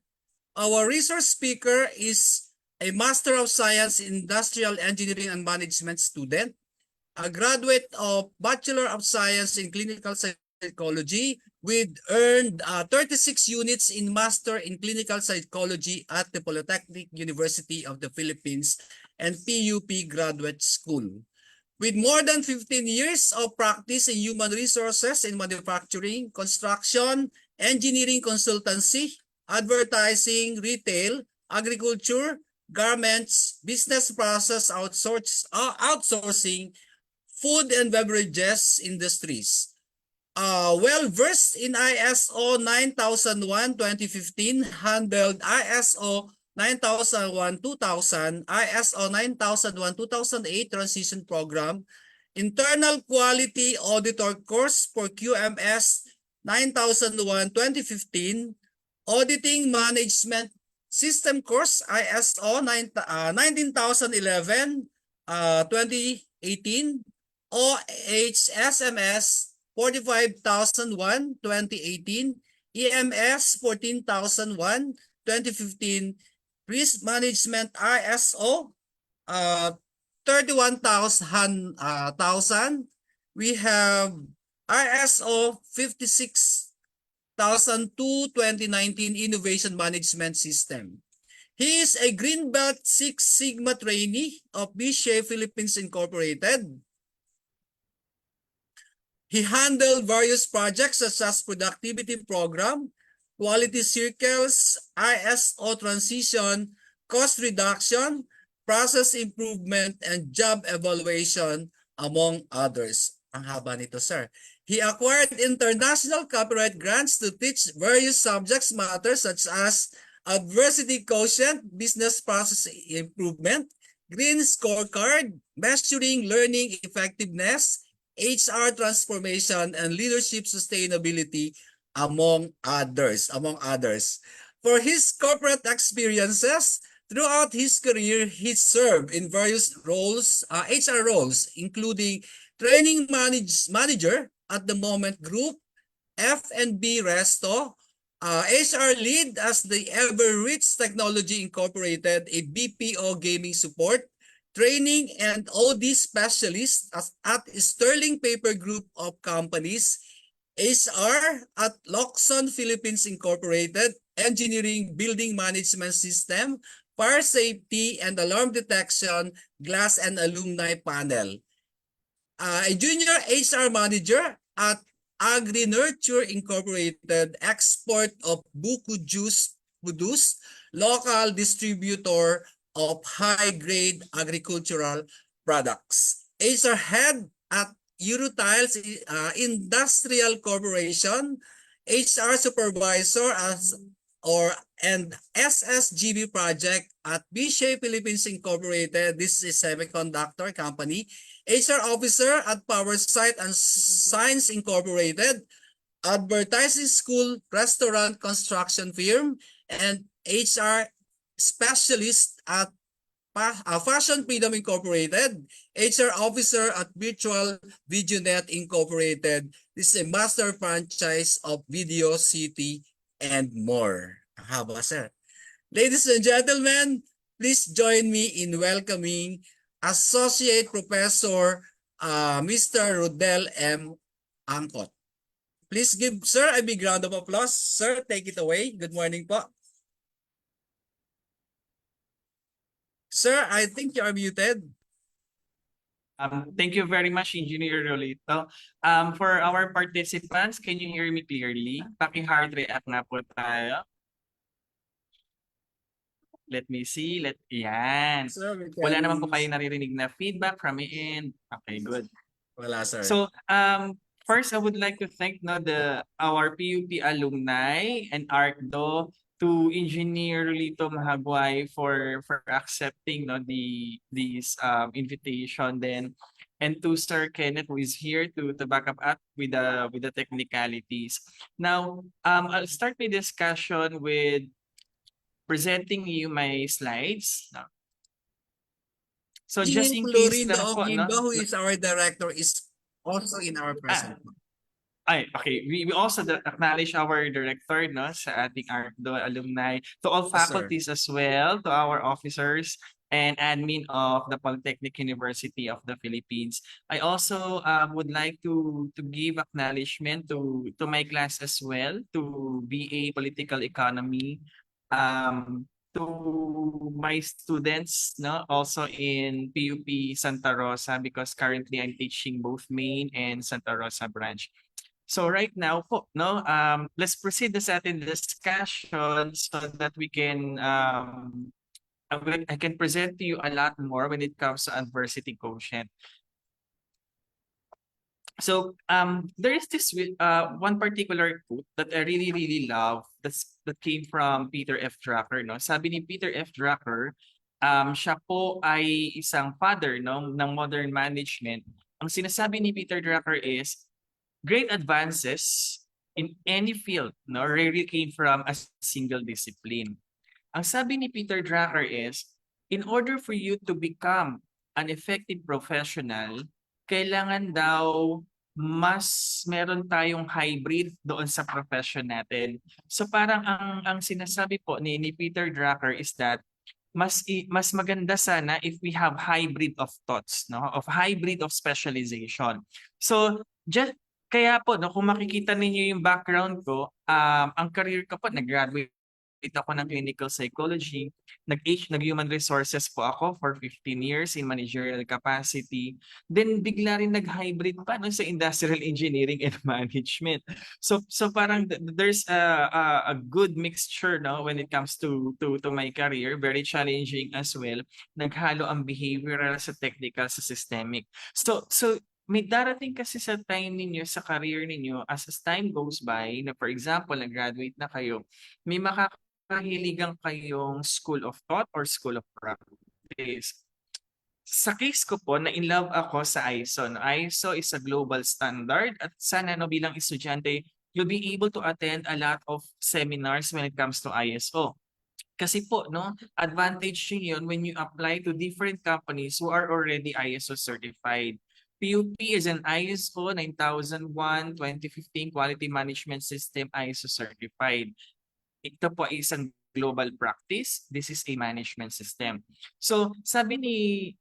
Our resource speaker is a Master of Science in Industrial Engineering and Management student, a graduate of Bachelor of Science in Clinical Psychology with earned 36 units in Master in Clinical Psychology at the Polytechnic University of the Philippines and PUP Graduate School. With more than 15 years of practice in human resources in manufacturing, construction, engineering consultancy, advertising, retail, agriculture, garments, business process outsourcing, food and beverages industries. Well-versed in ISO 9001-2015, handled ISO 9001-2000, ISO 9001-2008 transition program, internal quality auditor course for QMS 9001-2015, auditing management system course ISO 19011 2018, OHSMS 45,001 2018, EMS 14,001 2015, risk management ISO 31,000 we have ISO 56,002 2019 innovation management system. He is a Green Belt Six Sigma trainee of B-Shape Philippines Incorporated. He handled various projects such as productivity program, quality circles, ISO transition, cost reduction, process improvement, and job evaluation, among others. Ang haba nito, sir. He acquired international copyright grants to teach various subjects matter such as adversity quotient, business process improvement, green scorecard, measuring learning effectiveness, HR transformation, and leadership sustainability, among others. For his corporate experiences, throughout his career, he served in various roles, HR roles, including training manager at the Moment Group, F&B Resto, HR lead as the Everrich Technology Incorporated, a BPO gaming support, training and OD specialist at Sterling Paper Group of Companies, HR at Loxon Philippines Incorporated, engineering, building management system, fire safety and alarm detection, glass and alumni panel. A junior HR manager at Agri Nurture Incorporated, export of Buku Juice Produce, local distributor of high-grade agricultural products. HR head at Eurotiles Industrial Corporation, HR supervisor and SSGB project at B-Shape Philippines Incorporated. This is a semiconductor company. HR officer at PowerSite and Science Incorporated, advertising school, restaurant construction firm, and HR specialist at Fashion Freedom Incorporated, HR officer at Virtual VideoNet Incorporated. This is a master franchise of Video City and more. Haba, sir. Ladies and gentlemen, please join me in welcoming Associate Professor Mr. Rodel M. Angkot. Please give sir a big round of applause. Sir, take it away. Good morning po. Sir, I think you are muted. Thank you very much, Engineer Rolito. For our participants, can you hear me clearly? Paki-heart react na po tayo. Let me see. Yan. Sir, Wala naman po kayo naririnig na feedback from my end. Okay, good. Wala, sir. So, first, I would like to thank our PUP alumni and ARCDO, to Engineer Rolito Mahagway for accepting this invitation. Then, and to Sir Kenneth, who is here to back up with the technicalities. Now, I'll start my discussion with presenting you my slides. Now, so just in case Florindo lang po, no? Ogimba, who is our director, is also in our present. Okay. We also acknowledge our director, no, sa ating ARCDO alumni, to all Yes, sir. faculties as well, to our officers and admin of the Polytechnic University of the Philippines. I also would like to give acknowledgement to my class as well, to BA Political Economy, to my students, no, also in PUP Santa Rosa, because currently I'm teaching both main and Santa Rosa branch. So right now po, no, let's proceed sa ating discussion so that we can I can present to you a lot more when it comes to adversity quotient. So there is this one particular quote that I really love that came from Peter F. Drucker, no. Sabi ni Peter F. Drucker, siya po ay isang father, no, ng modern management. Ang sinasabi ni Peter Drucker is great advances in any field, no, rarely came from a single discipline. Ang sabi ni Peter Drucker is, in order for you to become an effective professional, kailangan daw mas meron tayong hybrid doon sa profession natin. So parang ang sinasabi po ni Peter Drucker is that mas maganda sana if we have hybrid of thoughts, no, of hybrid of specialization. So just kaya po, no, kung makikita ninyo yung background ko, ang career ko po, nag-graduate ako ng clinical psychology, nag-human resources po ako for 15 years in managerial capacity. Then bigla rin nag-hybrid pa, no, sa industrial engineering and management. So parang there's a good mixture, no, when it comes to my career, very challenging as well. Naghalo ang behavioral sa technical sa systemic. So may darating kasi sa time ninyo, sa career ninyo, as time goes by, na for example, nag-graduate na kayo, may makakahiligan kayong school of thought or school of practice. Sa case ko po, na in love ako sa ISO. ISO is a global standard at sana, no, bilang estudyante, you'll be able to attend a lot of seminars when it comes to ISO. Kasi po, no, advantage yun when you apply to different companies who are already ISO certified. PUP is an ISO 9001-2015 Quality Management System ISO certified. Ito po ay isang global practice. This is a management system. So, sabi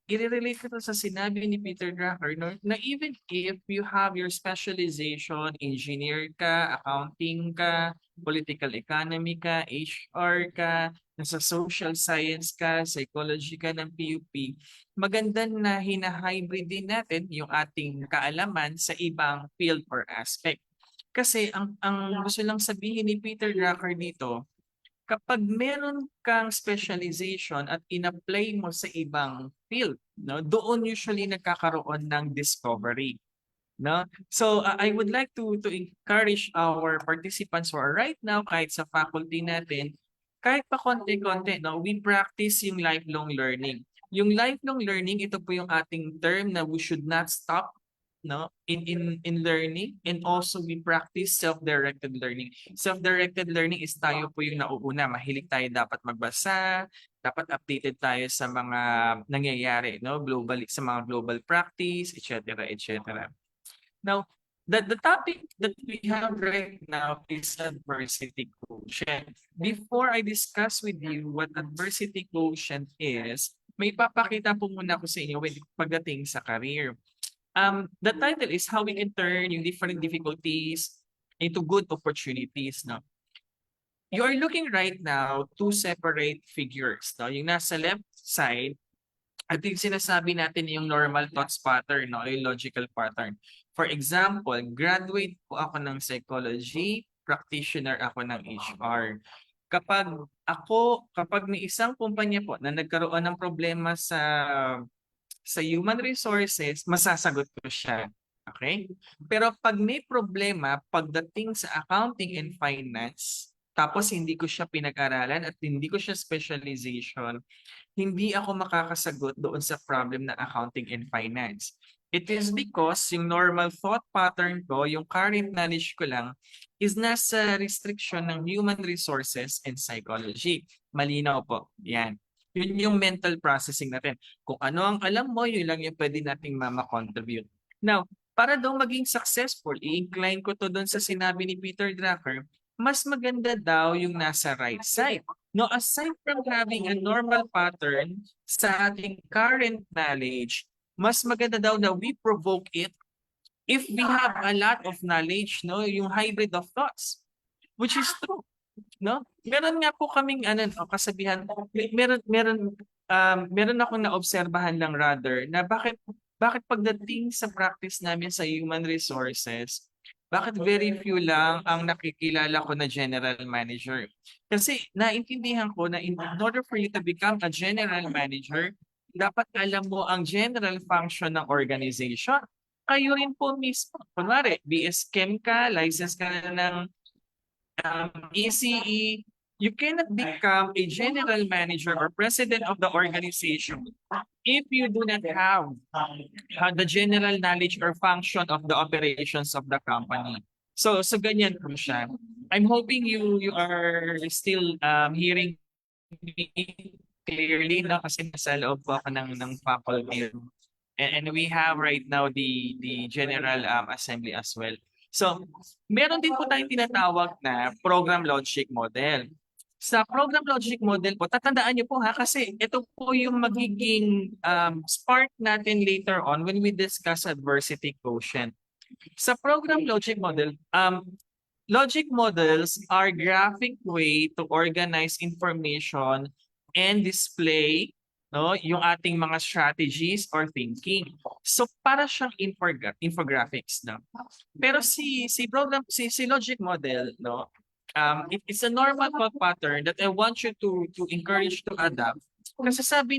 i-relate ko to sa sinabi ni Peter Drucker, no, na even if you have your specialization, engineer ka, accounting ka, political economy ka, HR ka, nasa social science ka, psychology ka ng PUP, maganda na hina-hybrid din natin yung ating kaalaman sa ibang field or aspect. Kasi ang gusto lang sabihin ni Peter Drucker dito, kapag meron kang specialization at in-apply mo sa ibang field, no, doon usually nagkakaroon ng discovery. No? So I would like to encourage our participants who are right now, kahit sa faculty natin, kahit pa konti-konti, no, we practice yung lifelong learning. Yung lifelong learning, ito po yung ating term na we should not stop, no, in learning, and also we practice self-directed learning. Self-directed learning is tayo po yung nauuna. Mahilig tayo dapat magbasa, dapat updated tayo sa mga nangyayari, no, globally, sa mga global practice, etc., etc. Now, the topic that we have right now is adversity quotient. Before I discuss with you what adversity quotient is, may papakita po muna ko sa inyo pagdating sa career. The title is how we can turn yung different difficulties into good opportunities. No? You are looking right now two separate figures. No? Yung nasa left side, at yung sinasabi natin yung normal thoughts pattern, no? Yung logical pattern. For example, graduate po ako ng psychology, practitioner ako ng HR. Kapag may isang kumpanya po na nagkaroon ng problema sa human resources, masasagot ko siya. Okay? Pero pag may problema pagdating sa accounting and finance, tapos hindi ko siya pinag-aralan at hindi ko siya specialization, hindi ako makakasagot doon sa problem na accounting and finance. It is because yung normal thought pattern ko, yung current knowledge ko lang, is nasa restriction ng human resources and psychology. Malinaw po. Yan. Yun yung mental processing natin. Kung ano ang alam mo, yun lang yung pwede nating mama-contribute. Now, para daw maging successful, i-incline ko to doon sa sinabi ni Peter Drucker, mas maganda daw yung nasa right side. No, aside from having a normal pattern sa ating current knowledge, mas maganda daw na we provoke it if we have a lot of knowledge, no, yung hybrid of thoughts, which is true. No? Meron nga po kaming kasabihan, meron akong naobserbahan lang rather na bakit pagdating sa practice namin sa human resources, bakit very few lang ang nakikilala ko na general manager? Kasi naintindihan ko na in order for you to become a general manager, dapat alam mo ang general function ng organization. Kayo rin po mismo. Kunwari, BS Chem ka, license ka na ng ECE, you cannot become a general manager or president of the organization if you do not have the general knowledge or function of the operations of the company. So ganyan po siya. I'm hoping you are still hearing me clearly, no? Kasi nasa loob po ako ng faculty. And we have right now the General Assembly as well. So, meron din po tayong tinatawag na program logic model. Sa program logic model po, tatandaan niyo po ha, kasi ito po yung magiging spark natin later on when we discuss adversity quotient. Sa program logic model, logic models are graphic way to organize information and display yung ating mga strategies or thinking. So para siyang infographics, no. Pero si logic model, no, it's a normal thought pattern that I want you to encourage to adapt. Kasi sabi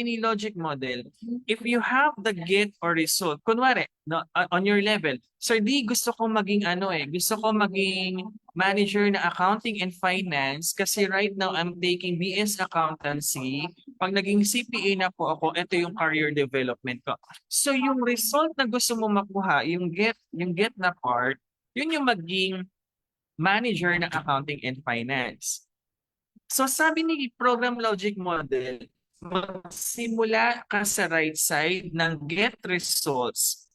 ni logic model, if you have the get or result, kunwari, no, on your level, Sir D, gusto ko maging gusto ko maging manager na accounting and finance kasi right now I'm taking BS accountancy. Pag naging CPA na po ako, ito yung career development ko. So yung result na gusto mo makuha, yung get na part, yun yung maging manager na accounting and finance. So sabi ni program logic model, magsimula ka sa right side ng get results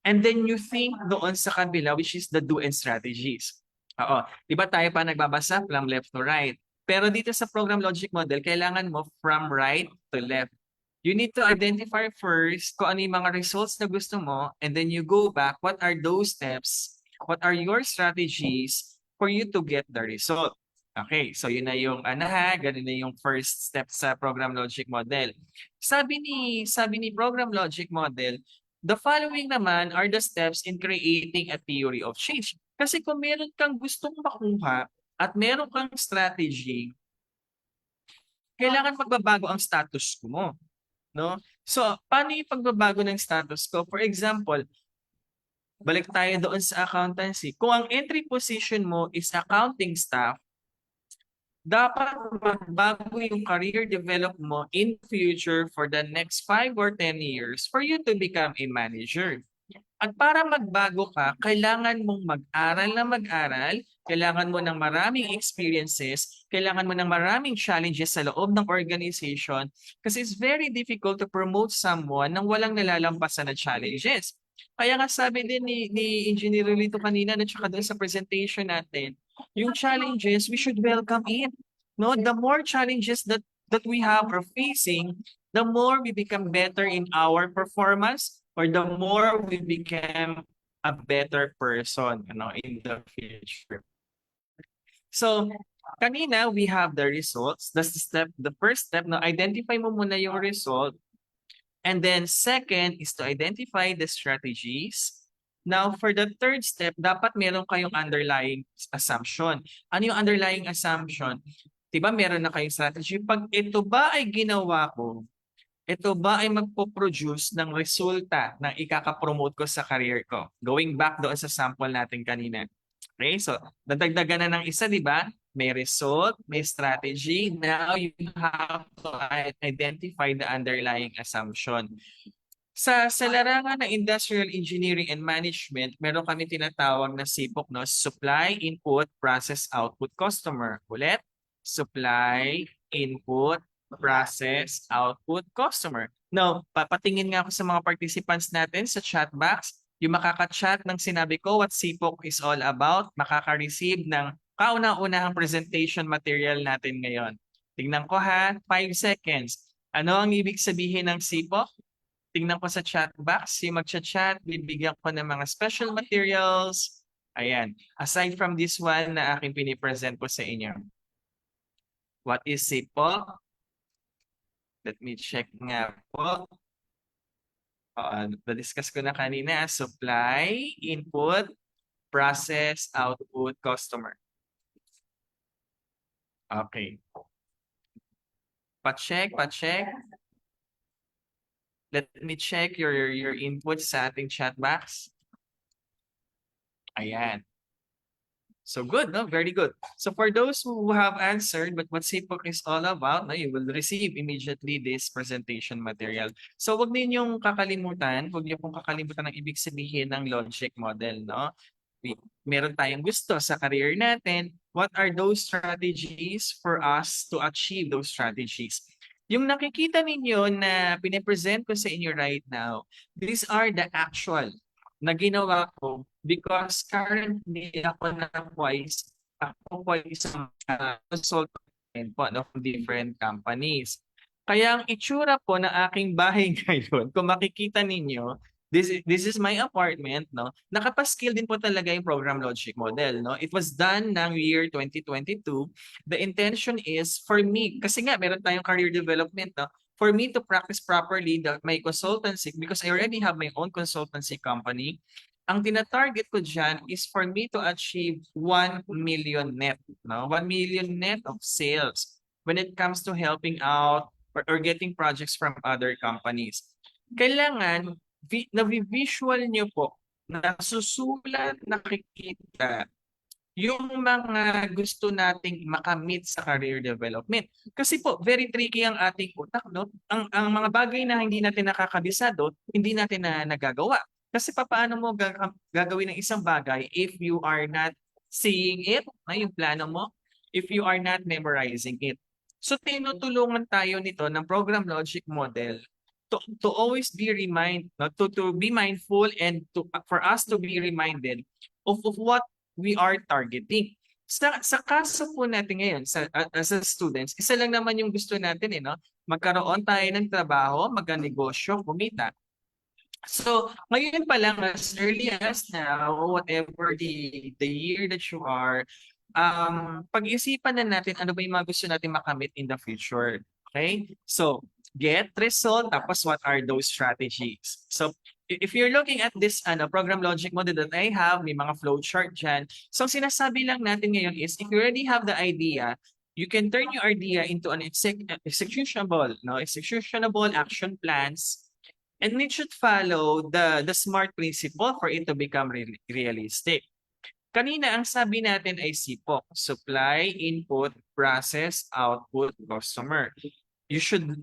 and then you think doon sa kabila, which is the do and strategies. Oo. Di ba tayo pa nagbabasa from left to right? Pero dito sa program logic model, kailangan mo from right to left. You need to identify first kung ano yung mga results na gusto mo and then you go back, what are those steps? What are your strategies for you to get the result? Okay, so yun na yung ganun na yung first step sa program logic model. Sabi ni program logic model, the following naman are the steps in creating a theory of change. Kasi kung meron kang gustong makuha at meron kang strategy, kailangan magbabago ang status quo mo, no? So, paano yung pagbabago ng status quo? For example, balik tayo doon sa accountancy. Kung ang entry position mo is accounting staff, dapat magbago yung career development mo in future for the next 5 or 10 years for you to become a manager. At para magbago ka, kailangan mong mag-aral, kailangan mo ng maraming experiences, kailangan mo ng maraming challenges sa loob ng organization kasi it's very difficult to promote someone nang walang nalalampasan na challenges. Kaya nga sabi din ni Engineer Lito kanina at saka doon sa presentation natin, yung challenges we should welcome in. No, the more challenges that we have or facing, the more we become better in our performance or the more we become a better person, in the future. So, kanina we have the results. That's the first step. Now, identify mo muna yung result. And then second is to identify the strategies. Now, for the third step, dapat meron kayong underlying assumption. Ano yung underlying assumption? Diba meron na kayong strategy? Pag ito ba ay ginawa ko, ito ba ay magpo-produce ng resulta na ikaka-promote ko sa career ko? Going back doon sa sample natin kanina. Okay, so dadagdagan na ng isa, diba? May result, may strategy. Now you have to identify the underlying assumption. Sa larangan ng Industrial Engineering and Management, meron kami tinatawag na SIPOC, no? Supply, Input, Process, Output, Customer. Ulit, Supply, Input, Process, Output, Customer. Now, papatingin nga ako sa mga participants natin sa chat box. Yung makaka-chat ng sinabi ko what SIPOC is all about, makaka-receive ng kauna-unahang presentation material natin ngayon. Tingnan ko ha, 5 seconds. Ano ang ibig sabihin ng SIPOC? Tingnan ko sa chat box, yung magchat-chat, bibigyan ko ng mga special materials. Ayan. Aside from this one na aking pinipresent ko sa inyo. What is SIPOC? Let me check nga po. Na-discuss ko na kanina. Supply, Input, Process, Output, Customer. Okay. Pa-check. Let me check your input sa ating chat box. Ayan. So good, no? Very good. So for those who have answered but what SIPOC is all about, no, you will receive immediately this presentation material. So wag ninyong kakalimutan, wag niyo pong kakalimutan ang ibig sabihin ng logic model, no? Meron tayong gusto sa career natin. What are those strategies for us to achieve those strategies? Yung nakikita ninyo na pinipresent ko sa inyo right now, these are the actual na ginawa ko because currently ako po isang consultant po ng different companies. Kaya ang itsura po ng aking bahay ngayon, kung makikita ninyo, this is my apartment, no? Nakapaskill din po talaga yung program logic model, no? It was done ng year 2022. The intention is for me, kasi nga meron tayong career development, no? For me to practice properly my consultancy, because I already have my own consultancy company, ang tina-target ko dyan is for me to achieve 1 million net, no? 1 million net of sales when it comes to helping out or getting projects from other companies. Kailangan na-visual nyo po, nasusulat, nakikita yung mga gusto nating makamit sa career development. Kasi po, very tricky ang ating utak, no? Ang mga bagay na hindi natin nakakabisado, hindi natin na nagagawa. Kasi paano mo gagawin ng isang bagay if you are not seeing it, na yung plano mo, if you are not memorizing it. So tinutulungan tayo nito ng program logic model to always be to be mindful and for us to be reminded of what we are targeting. Sa kaso po natin ngayon, as a students, isa lang naman yung gusto natin, no? Magkaroon tayo ng trabaho, magnegosyo, kumita. So, ngayon pa lang, as early as now, whatever the year that you are, pag-isipan na natin ano ba yung mga gusto natin makamit in the future. Okay? So, get result, tapos what are those strategies? So, if you're looking at this program logic model that I have, may mga flowchart dyan. So, sinasabi lang natin ngayon is, if you already have the idea, you can turn your idea into an executable action plans, and it should follow the SMART principle for it to become realistic. Kanina, ang sabi natin ay SIPOC, Supply, Input, Process, Output, Customer. You should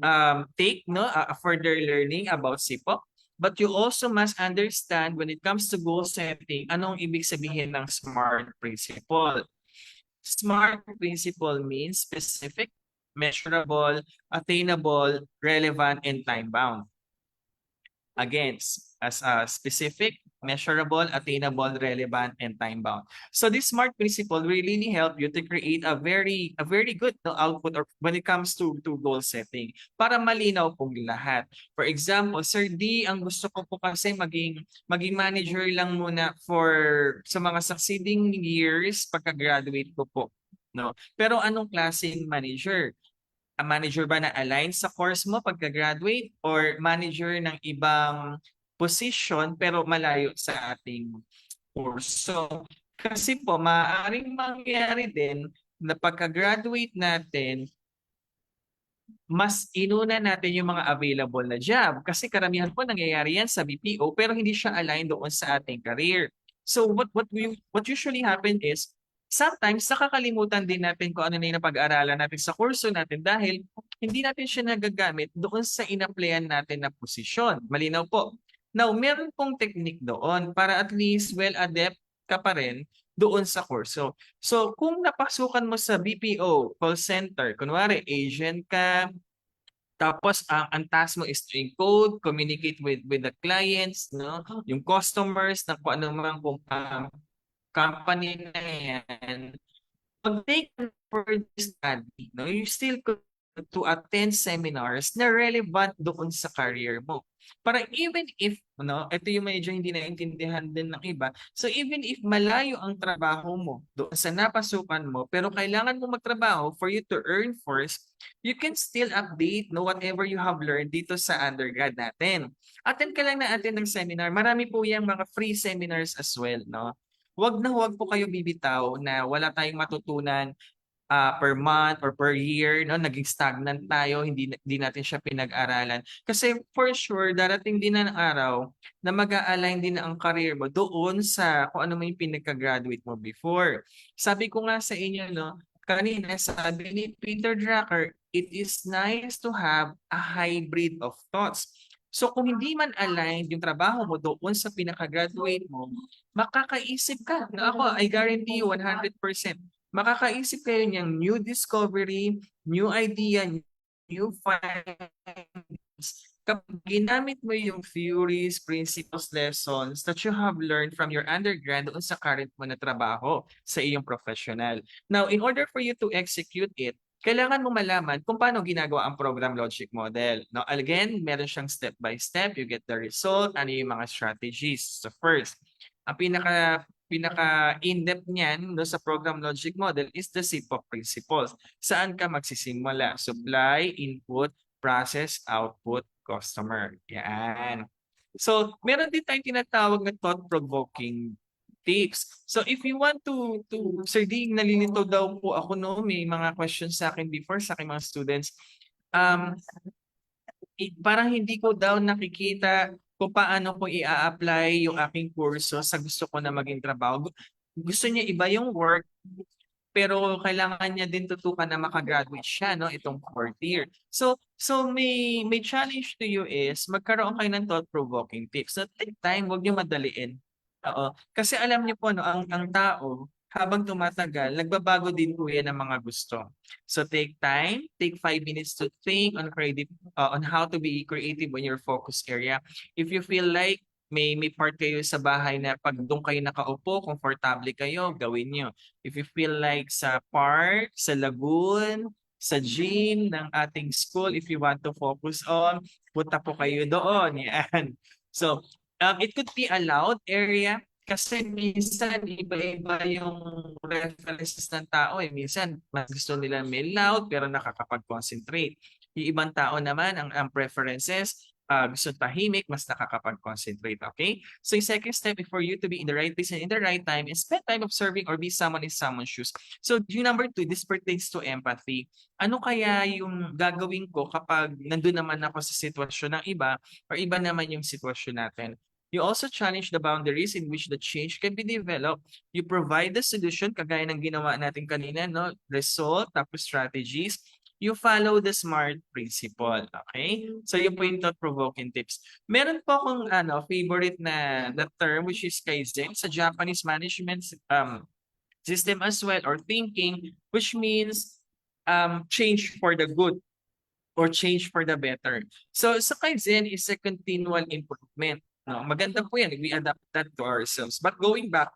take a further learning about SIPOC, but you also must understand when it comes to goal setting, anong ibig sabihin ng SMART principle. SMART principle means specific, measurable, attainable, relevant, and time-bound. Again, as specific, measurable, attainable, relevant, and time-bound. So this SMART principle will really help you to create a very good output or when it comes to goal setting para malinaw pong lahat. For example, Sir D, ang gusto ko po kasi maging manager lang muna sa mga succeeding years pagka-graduate ko po. No? Pero anong klaseng manager? A manager ba na align sa course mo pagka-graduate or manager ng ibang position pero malayo sa ating course? So, kasi po, maaaring mangyari din na pagka-graduate natin, mas inuna natin yung mga available na job. Kasi karamihan po nangyayari yan sa BPO pero hindi siya align doon sa ating career. So, what usually happen is, sometimes nakakalimutan din natin kung ano na yung napag-aralan natin sa kurso natin dahil hindi natin siya nagagamit doon sa in-applyan natin na posisyon. Malinaw po. Now, meron pong technique doon para at least well adept ka pa rin doon sa kurso. So, kung napasukan mo sa BPO, call center, kunwari agent ka, tapos ang task mo is to encode, communicate with the clients, no? Yung customers na kung ano man kung company na yan, mag-take for this study, no, you still could to attend seminars na relevant doon sa career mo. Para even if, no, ito yung medyo hindi naintindihan din ng iba, so even if malayo ang trabaho mo doon sa napasukan mo, pero kailangan mo magtrabaho for you to earn first, you can still update no whatever you have learned dito sa undergrad natin. Attend ka lang na attend ng seminar. Marami po yung mga free seminars as well, no? Wag na wag po kayo bibitaw na wala tayong matutunan per month or per year, no? Naging stagnant tayo, hindi natin siya pinag-aralan. Kasi for sure, darating din ang araw na mag-a-align din ang career mo doon sa kung ano mo yung pinagka-graduate mo before. Sabi ko nga sa inyo, no, kanina, sabi ni Peter Drucker, it is nice to have a hybrid of thoughts. So kung hindi man aligned yung trabaho mo doon sa pinaka-graduate mo, makakaisip ka. Na ako, I guarantee you 100%. Makakaisip kayo niyang new discovery, new idea, new findings. Kapag ginamit mo yung theories, principles, lessons that you have learned from your undergrad doon sa current mo na trabaho sa iyong professional. Now, in order for you to execute it, kailangan mo malaman kung paano ginagawa ang program logic model. Now, again, meron siyang step-by-step. You get the result, ano yung mga strategies. So first, ang pinaka in-depth niyan no, sa program logic model is the SIPO principles. Saan ka magsisimula? Supply, input, process, output, customer. Yan. So, meron din tayong tinatawag na thought-provoking tips. So, if you want to Sir Ding, nalilito daw po ako no, may mga questions sa akin before sa aking mga students. Parang hindi ko daw nakikita kung paano ko i-apply yung aking kurso sa gusto ko na maging trabaho. Gusto niya iba yung work, pero kailangan niya din tutukan na makagraduate siya, no, itong 4th year. So may challenge to you is magkaroon kayo ng thought-provoking tips. So take time, huwag niyo madaliin. Oo. Kasi alam niyo po, no, ang tao, habang tumatagal, nagbabago din po yan ng mga gusto. So take time, take 5 minutes to think on on how to be creative in your focus area. If you feel like may part kayo sa bahay na pag doon kayo nakaupo, komportable kayo, gawin nyo. If you feel like sa park, sa lagoon, sa gym ng ating school, if you want to focus on, punta po kayo doon. Yan. So, it could be a loud area kasi minsan iba-iba yung references ng tao eh. Minsan mas gusto nila may loud pero nakakapag-concentrate. Yung ibang tao naman ang preferences gusto tahimik, mas nakakapag-concentrate, okay? So yung second step for you to be in the right place and in the right time is spend time observing or be someone in someone's shoes. So yung number 2, this pertains to empathy. Ano kaya yung gagawin ko kapag nandun naman ako sa sitwasyon ng iba or iba naman yung sitwasyon natin? You also challenge the boundaries in which the change can be developed. You provide the solution, kagaya ng ginawa natin kanina, no? Result, tapos strategies. You follow the SMART principle, okay? So yun po yung thought-provoking tips. Meron po akong favorite na term which is Kaizen sa Japanese management system as well or thinking, which means change for the good or change for the better. So sa Kaizen is a continual improvement. No, maganda po yan. We adapt that to ourselves. But going back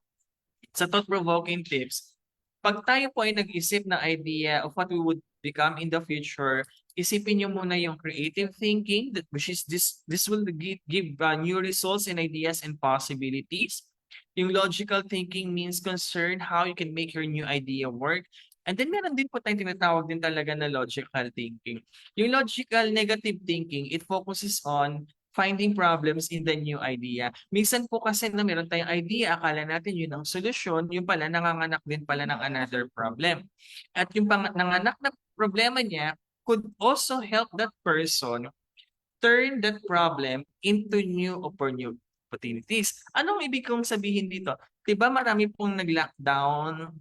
sa thought-provoking tips, pag tayo po ay nag-isip ng idea of what we would become in the future, isipin nyo muna yung creative thinking, which is this will give new results and ideas and possibilities. Yung logical thinking means concern how you can make your new idea work. And then meron din po tayong tinatawag din talaga na logical thinking. Yung logical negative thinking, it focuses on finding problems in the new idea. Minsan po kasi na meron tayong idea, akala natin yun ang solusyon, yung pala nanganganak din pala ng another problem. At yung nanganak na problema niya could also help that person turn that problem into new opportunities. Anong ibig kong sabihin dito? Diba marami pong nag-lockdown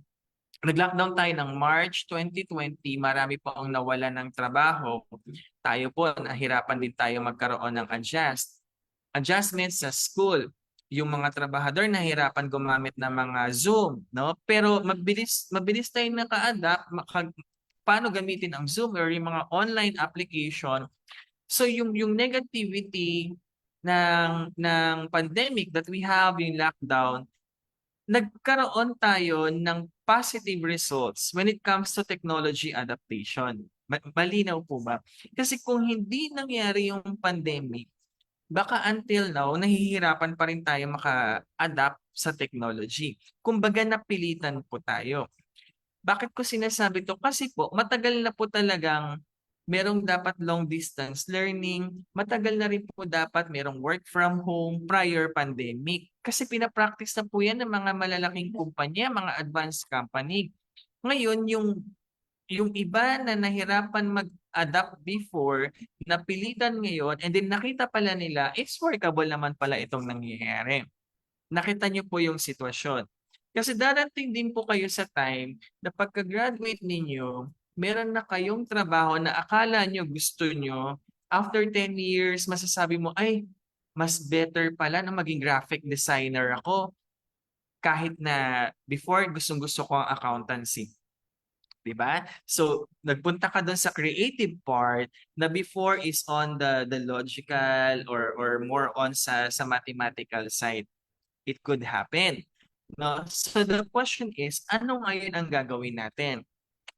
Nag-lockdown tayo ng March 2020, marami po ang nawalan ng trabaho. Tayo po, nahirapan din tayo magkaroon ng adjustments sa school. Yung mga trabahador nahirapan gumamit ng mga Zoom, no? Pero mabilis tayong naka-adapt paano gamitin ang Zoom or yung mga online application. So yung negativity ng pandemic that we have in lockdown, nagkaroon tayo ng positive results when it comes to technology adaptation. Malinaw po ba? Kasi kung hindi nangyari yung pandemic, baka until now, nahihirapan pa rin tayo maka-adapt sa technology. Kumbaga napilitan po tayo. Bakit ko sinasabi to? Kasi po, matagal na po talagang merong dapat long distance learning, matagal na rin po dapat merong work from home prior pandemic. Kasi pinapractice na po yan ng mga malalaking kumpanya, mga advanced company. Ngayon, yung iba na nahirapan mag-adapt before, napilitan ngayon, and then nakita pala nila, it's workable naman pala itong nangyayari. Nakita niyo po yung sitwasyon. Kasi darating din po kayo sa time na pagka-graduate ninyo, meron na kayong trabaho na akala nyo gusto nyo, after 10 years, masasabi mo, ay, mas better pala na maging graphic designer ako kahit na before gustong-gusto ko ang accountancy. Diba? So, nagpunta ka doon sa creative part na before is on the logical or more on sa mathematical side. It could happen. No? So the question is, ano ngayon ang gagawin natin?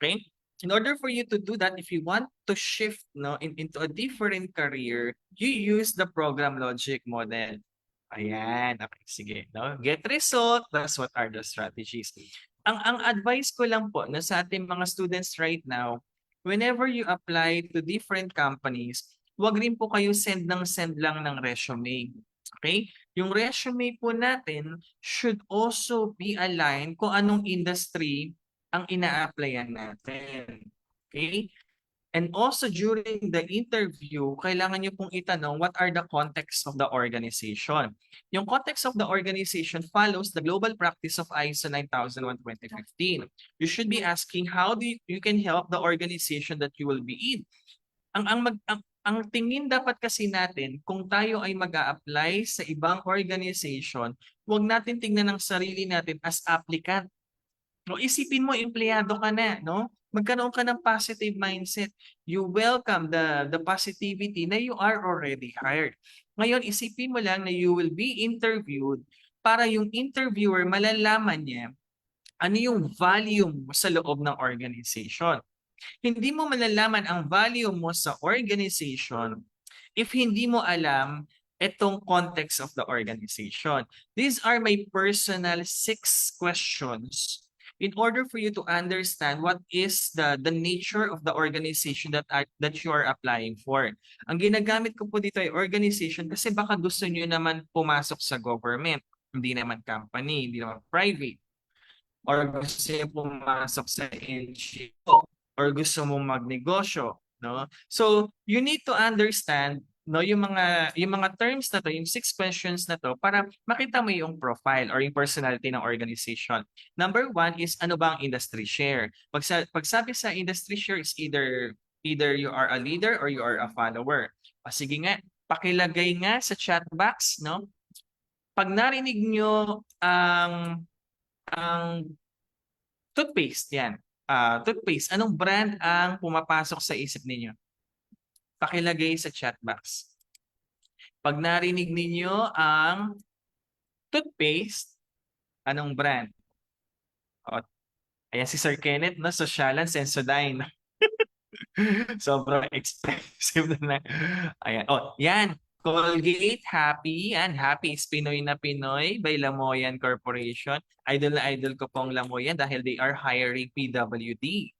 Okay? In order for you to do that, if you want to shift into a different career, you use the program logic model. Ayan. Okay, sige. No? Get result. That's what are the strategies. Ang advice ko lang po sa ating mga students right now, whenever you apply to different companies, huwag rin po kayo send lang ng resume. Okay? Yung resume po natin should also be aligned kung anong industry ang ina-applyan natin. Okay? And also during the interview, kailangan nyo pong itanong what are the context of the organization. Yung context of the organization follows the global practice of ISO 9001:2015. You should be asking how you can help the organization that you will be in. Ang tingin dapat kasi natin, kung tayo ay mag-a-apply sa ibang organization, huwag natin tingnan ang sarili natin as applicant. No, isipin mo, empleyado ka na, no? Magkaroon ka ng positive mindset. You welcome the positivity na you are already hired. Ngayon, isipin mo lang na you will be interviewed para yung interviewer malalaman niya ano yung value mo sa loob ng organization. Hindi mo malalaman ang value mo sa organization if hindi mo alam itong context of the organization. These are my personal 6 questions in order for you to understand what is the nature of the organization that you are applying for. Ang ginagamit ko po dito ay organization kasi baka gusto nyo naman pumasok sa government, hindi naman company, hindi naman private. Or gusto nyo pumasok sa NGO, or gusto mo magnegosyo, no? So, you need to understand yung mga terms na to, yung 6 questions na to para makita mo yung profile or yung personality ng organization. Number 1 is ano ba ang industry share? Pagsabi sa industry share is either you are a leader or you are a follower. Sige nga, pakilagay nga sa chat box, no? Pag narinig nyo ang toothpaste, yan. Toothpaste, anong brand ang pumapasok sa isip ninyo? Pakilagay sa chat box. Pag narinig ninyo ang toothpaste, anong brand? O, ayan si Sir Kenneth, no? Socialan, Sensodyne. Sobrang expensive na. Ayan. O, yan. Colgate, Happy. Yan. Happy is Pinoy na Pinoy by Lamoyan Corporation. Idol na idol ko pong Lamoyan dahil they are hiring PWD.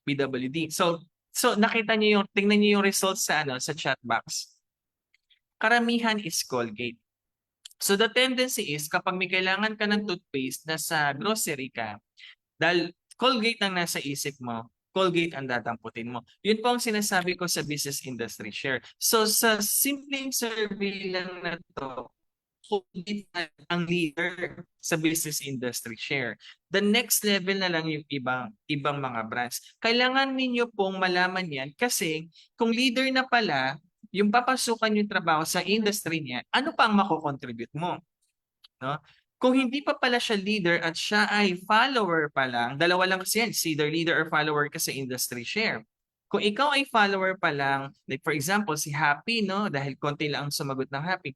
PWD. So nakita niyo tingnan niyo yung results sa chat box. Karamihan is Colgate. So the tendency is kapag may kailangan ka ng toothpaste na sa grocery ka, dahil Colgate ang nasa isip mo, Colgate ang dadamputin mo. Yun po ang sinasabi ko sa business industry share. So sa simpleng survey lang na to, ang leader sa business industry share. The next level na lang yung ibang mga brands. Kailangan ninyo pong malaman yan kasi kung leader na pala, yung papasukan yung trabaho sa industry niya, ano pa ang mako-contribute mo? No? Kung hindi pa pala siya leader at siya ay follower pa lang, dalawa lang kasi yan, it's either leader or follower ka sa industry share. Kung ikaw ay follower pa lang, like for example, si Happy, no? Dahil konti lang ang sumagot ng Happy,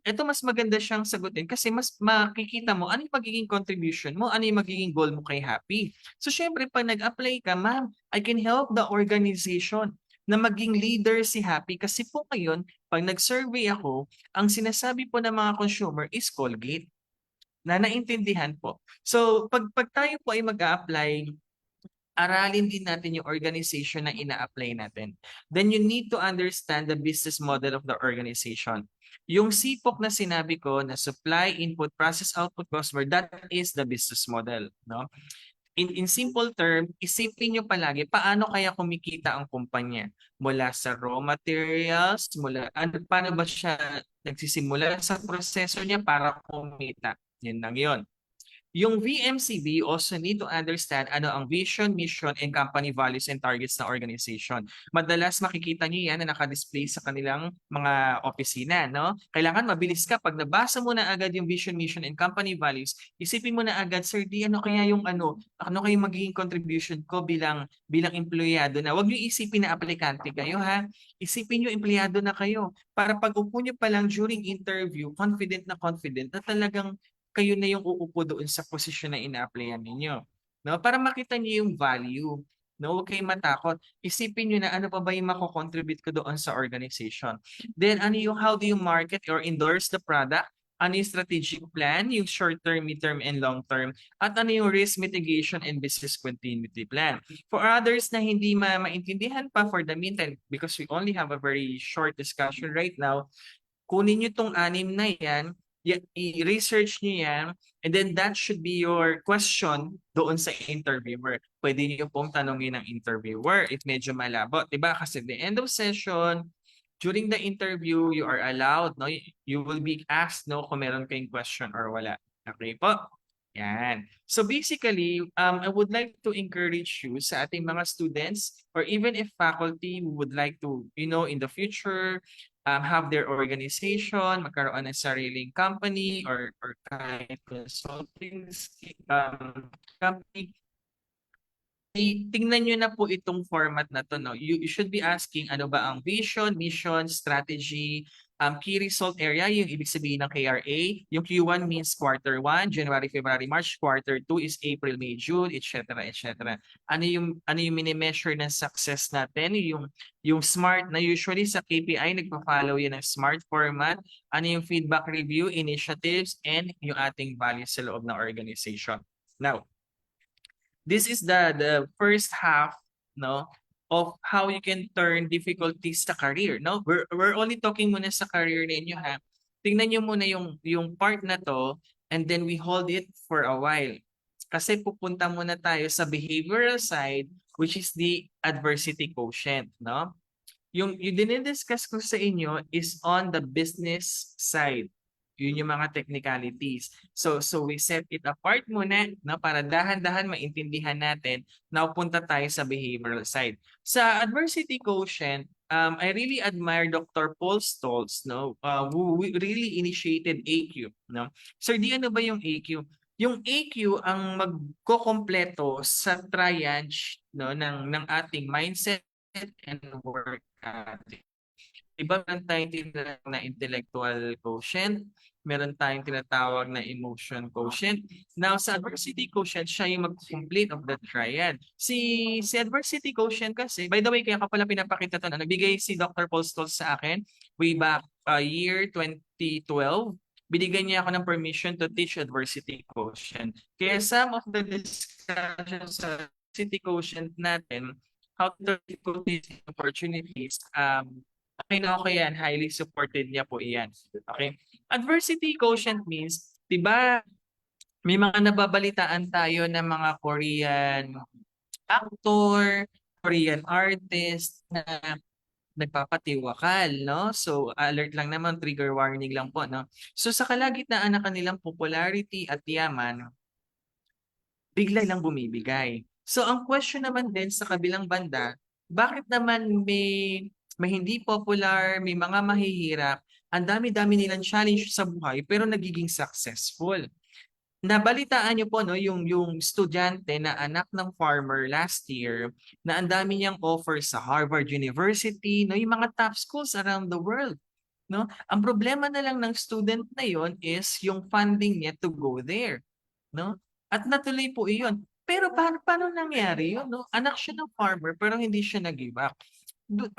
ito mas maganda siyang sagutin kasi mas makikita mo ano yung magiging contribution mo, ano yung magiging goal mo kay Happy. So syempre, pag nag-apply ka, ma'am, I can help the organization na maging leader si Happy kasi po ngayon, pag nag-survey ako, ang sinasabi po ng mga consumer is Colgate na naintindihan po. So, pag tayo po ay mag-a-apply, aralin din natin yung organization na ina-apply natin. Then you need to understand the business model of the organization. Yung SIPOC na sinabi ko na supply, input, process, output, customer, that is the business model. No? In simple term, isipin nyo palagi paano kaya kumikita ang kumpanya. Mula sa raw materials, paano ba siya nagsisimula sa proseso niya para kumita. Yan lang yun. Yung VMCB also need to understand ano ang vision, mission, and company values and targets ng organization. Madalas makikita niyo yan na nakadisplay sa kanilang mga opisina, no? Kailangan mabilis ka. Pag nabasa mo na agad yung vision, mission, and company values, isipin mo na agad, Sir D, ano kaya yung ano kayong magiging contribution ko bilang empleyado na. Huwag niyo isipin na aplikante kayo, ha? Isipin niyo empleyado na kayo. Para pag upo niyo pa lang during interview, confident na talagang kayo na yung uupo doon sa posisyon na ina-applyan ninyo. No? Para makita niyo yung value. No? Huwag kayong matakot. Isipin niyo na ano pa ba yung mako-contribute ko doon sa organization. Then, how do you market or endorse the product? Ano yung strategic plan, yung short-term, mid-term, and long-term? At ano yung risk mitigation and business continuity plan? For others na hindi maintindihan pa for the meantime, because we only have a very short discussion right now, kunin niyo tong 6 na yan, i-research niyo yan, and then that should be your question doon sa interviewer. Pwede niyo pong tanongin ng interviewer if medyo malabo. Diba? Kasi the end of session, during the interview, you are allowed, no? You will be asked, no, kung meron kayong question or wala. Okay po? Yan. So basically, I would like to encourage you sa ating mga students or even if faculty who would like to, in the future, have their organization, magkaroon ng sariling company or kahit consulting company. Tingnan nyo na po itong format na to. No? You should be asking ano ba ang vision, mission, strategy, key result area, yung ibig sabihin ng KRA. Yung Q1 means quarter 1, January, February, March. Quarter 2 is April, May, June, etc. etc. Ano yung mini-measure ng success natin? Yung SMART na usually sa KPI, nagpa-follow yan ng SMART format. Ano yung feedback review, initiatives, and yung ating values sa loob ng organization. Now, this is the first half, no, of how you can turn difficulties sa career, no? We're only talking muna sa career ninyo, ha. Tingnan niyo muna yung part na to and then we hold it for a while. Kasi pupunta muna tayo sa behavioral side which is the adversity quotient, no? Yung dinidiscuss ko sa inyo is on the business side. Yun yung mga technicalities. So we set it apart muna, no, para dahan-dahan maintindihan natin na punta tayo sa behavioral side. Sa adversity quotient, I really admire Dr. Paul Stoltz, no, who really initiated AQ, no. Sir, ano ba yung AQ? Yung AQ ang magkokompleto sa triage, no, ng ating mindset and work ethic. Iba meron tayong tinatawag na intellectual quotient, meron tayong tinatawag na emotion quotient. Now, sa adversity quotient, siya yung mag-complete of the triad. Si adversity quotient kasi, by the way, kaya ka pala pinapakita ito na nagbigay si Dr. Paul Stoltz sa akin way back year 2012. Binigyan niya ako ng permission to teach adversity quotient. Kaya some of the discussions sa adversity quotient natin, how to difficulties and opportunities, okay na okay yan, highly supported niya po iyan. Okay? Adversity quotient means, di ba, may mga nababalitaan tayo ng mga Korean actor, Korean artist na nagpapatiwakal, no? So, alert lang naman, trigger warning lang po, no? So, sa kalagitnaan ng kanilang popularity at yaman, bigla lang bumibigay. So, ang question naman din sa kabilang banda, bakit naman may hindi popular, may mga mahihirap, ang dami-dami nilang challenge sa buhay, pero nagiging successful? Nabalitaan niyo po, no, yung estudyante na anak ng farmer last year na ang dami niyang offers sa Harvard University, no, yung mga top schools around the world, no? Ang problema na lang ng student na yon is yung funding niya to go there, no? At natuloy po iyon. Pero paano nangyari yun, no? Anak siya ng farmer pero hindi siya nag-give up. Du-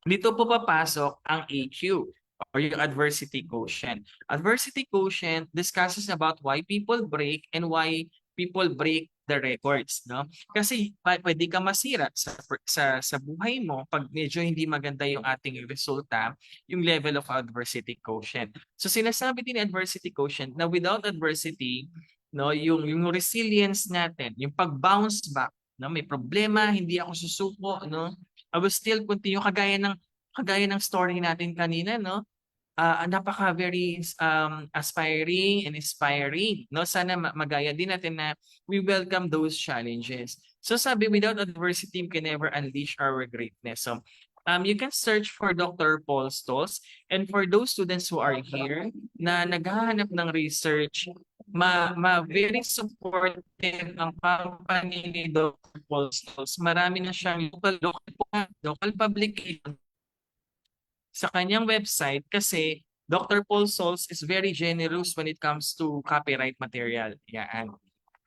Dito po papasok ang AQ or yung adversity quotient. Adversity quotient discusses about why people break and why people break the records, no? Kasi pwede ka masira sa buhay mo pag medyo hindi maganda yung ating resulta, yung level of adversity quotient. So sinasabi din ni adversity quotient na without adversity, no, yung resilience natin, yung pag-bounce back, no, may problema, hindi ako susuko, no? I will still continue kagaya ng story natin kanina, no? Napaka very aspiring and inspiring, no? Sana magaya din natin na we welcome those challenges. So sabi, without adversity, we can never unleash our greatness. So you can search for Dr. Paul Stolz, and for those students who are here na naghahanap ng research, very supportive ang company ni Dr. Paul Stolz. Marami na siyang local publication sa kanyang website kasi Dr. Paul Stolz is very generous when it comes to copyright material. Yan.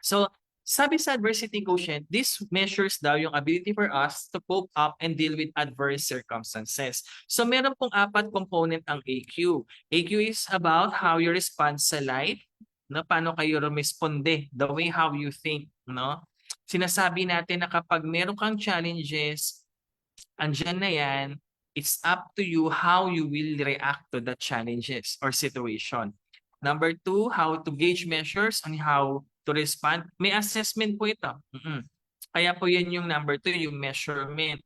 So, sabi sa adversity quotient, this measures daw yung ability for us to cope up and deal with adverse circumstances. So, meron pong 4 component ang AQ. AQ is about how you respond sa life, no? Paano kayo rumisponde, the way how you think, no? Sinasabi natin na kapag meron kang challenges, andyan na yan, it's up to you how you will react to the challenges or situation. Number 2, how to gauge measures on how to respond. May assessment po ito. Kaya po yan yung number 2, yung measurement.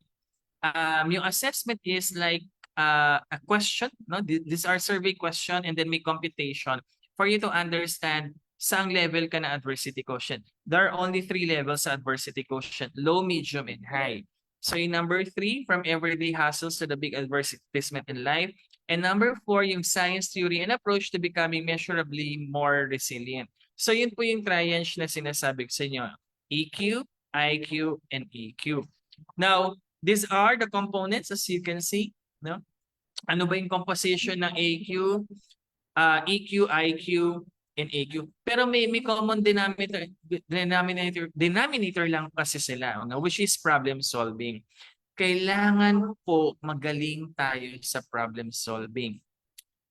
Yung assessment is like a question, no? These are survey question and then may computation for you to understand saang level ka na adversity quotient. There are only 3 levels sa adversity quotient: low, medium, and high. So yung number 3, from everyday hassles to the big advertisement in life. And number 4, yung science theory and approach to becoming measurably more resilient. So yun po yung triangle na sinasabi ko sa inyo: EQ, IQ, and EQ. Now, these are the components as you can see, no? Ano ba yung composition ng AQ, EQ, IQ, and AQ? Pero may common denominator lang kasi sila, no? Which is problem solving. Kailangan po magaling tayo sa problem solving.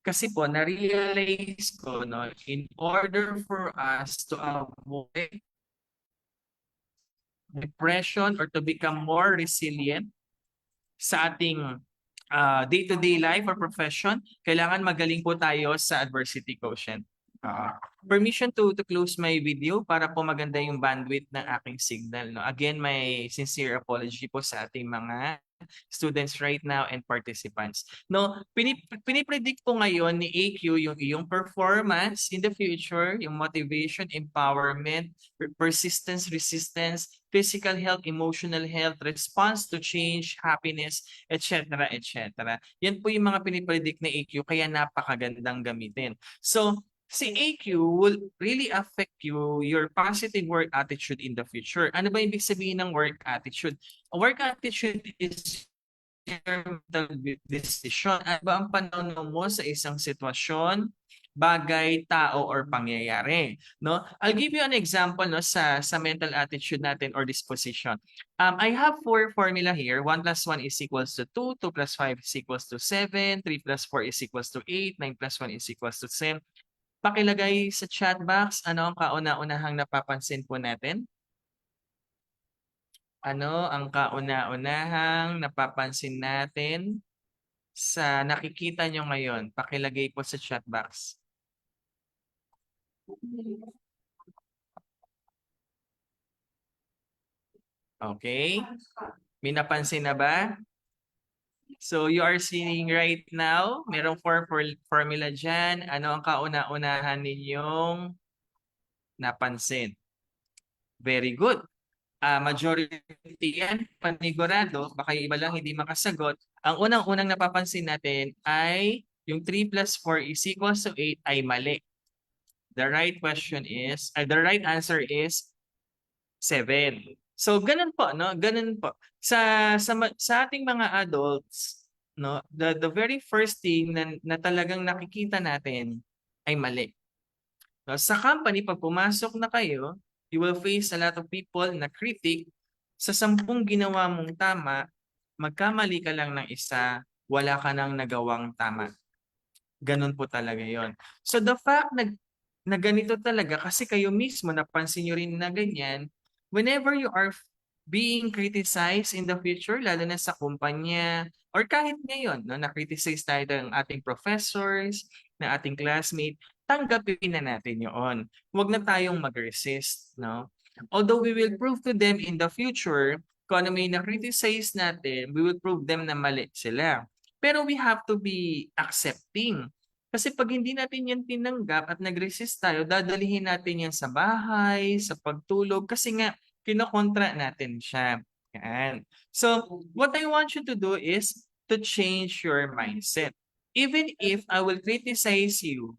Kasi po, na-realize ko, no, in order for us to avoid depression or to become more resilient sa ating day-to-day life or profession, kailangan magaling po tayo sa adversity quotient. Permission to close my video para po maganda yung bandwidth ng aking signal, no? Again, my sincere apology po sa ating mga students right now and participants. No, pinipredict po ngayon ni AQ yung iyong performance in the future, yung motivation, empowerment, persistence, resistance, physical health, emotional health, response to change, happiness, etc., etc. Yan po yung mga pinipredict ni AQ, kaya napakagandang gamitin. So, si AQ will really affect your positive work attitude in the future. Ano ba ibig sabihin ng work attitude? Work attitude is your decision. Ano ba ang pananaw mo sa isang sitwasyon, bagay, tao, or pangyayari? No? I'll give you an example, no, sa mental attitude natin or disposition. I have 4 formula here. 1 plus 1 is equals to 2, 2 plus 5 is equals to 7, 3 plus 4 is equals to 8, 9 plus 1 is equals to 10. Pakilagay sa chat box, ano ang kauna-unahang napapansin po natin? Ano ang kauna-unahang napapansin natin sa nakikita nyo ngayon? Pakilagay po sa chat box. Okay. May napansin na ba? So you are seeing right now, merong formula dyan. Ano ang kauna-unahan ninyong napansin? Very good. Majority yan, panigurado, baka yung iba lang hindi makasagot. Ang unang-unang napapansin natin ay yung 3 plus 4 is equals to 8 ay mali. The right answer is 7. So ganun po, no? Ganun po. Sa ating mga adults, no, the very first thing na talagang nakikita natin ay mali. No, sa company, pag pumasok na kayo, you will face a lot of people na critic. Sa 10 ginawa mong tama, magkamali ka lang ng isa, wala ka nang nagawang tama. Ganun po talaga yon. So the fact na ganito talaga, kasi kayo mismo napansin nyo rin na ganyan, whenever you are being criticized in the future, lalo na sa kumpanya, or kahit ngayon, no, na-criticize tayo ng ating professors, na ating classmate, tanggapin na natin yun. Huwag na tayong mag-resist, no? Although we will prove to them in the future, kung ano may na-criticize natin, we will prove them na mali sila. Pero we have to be accepting. Kasi pag hindi natin yan tinanggap at nag-resist tayo, dadalihin natin yan sa bahay, sa pagtulog, kasi nga, kinokontra natin siya. Yan. So, what I want you to do is to change your mindset. Even if I will criticize you,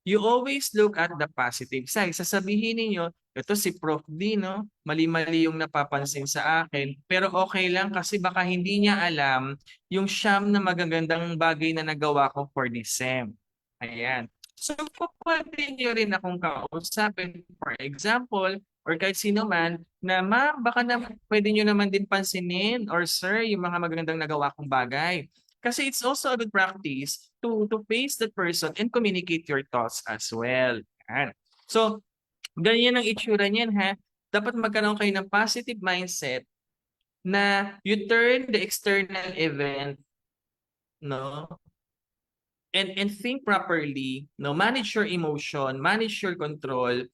you always look at the positive side. Sasabihin ninyo, ito si Prof. D, no? Mali-mali yung napapansin sa akin, pero okay lang kasi baka hindi niya alam yung siyam na magagandang bagay na nagawa ko for this SEM. Ayan. So, pwede nyo rin akong kausapin, for example, or kahit sino man, na ma'am, baka pwede nyo naman din pansinin, or sir, yung mga magagandang nagawa kong bagay. Kasi it's also a good practice to face the person and communicate your thoughts as well. Yan. So, ganyan ang itsura niyan, ha? Dapat magkaroon kayo ng positive mindset na you turn the external event, no? And think properly, no? Manage your emotion, manage your control,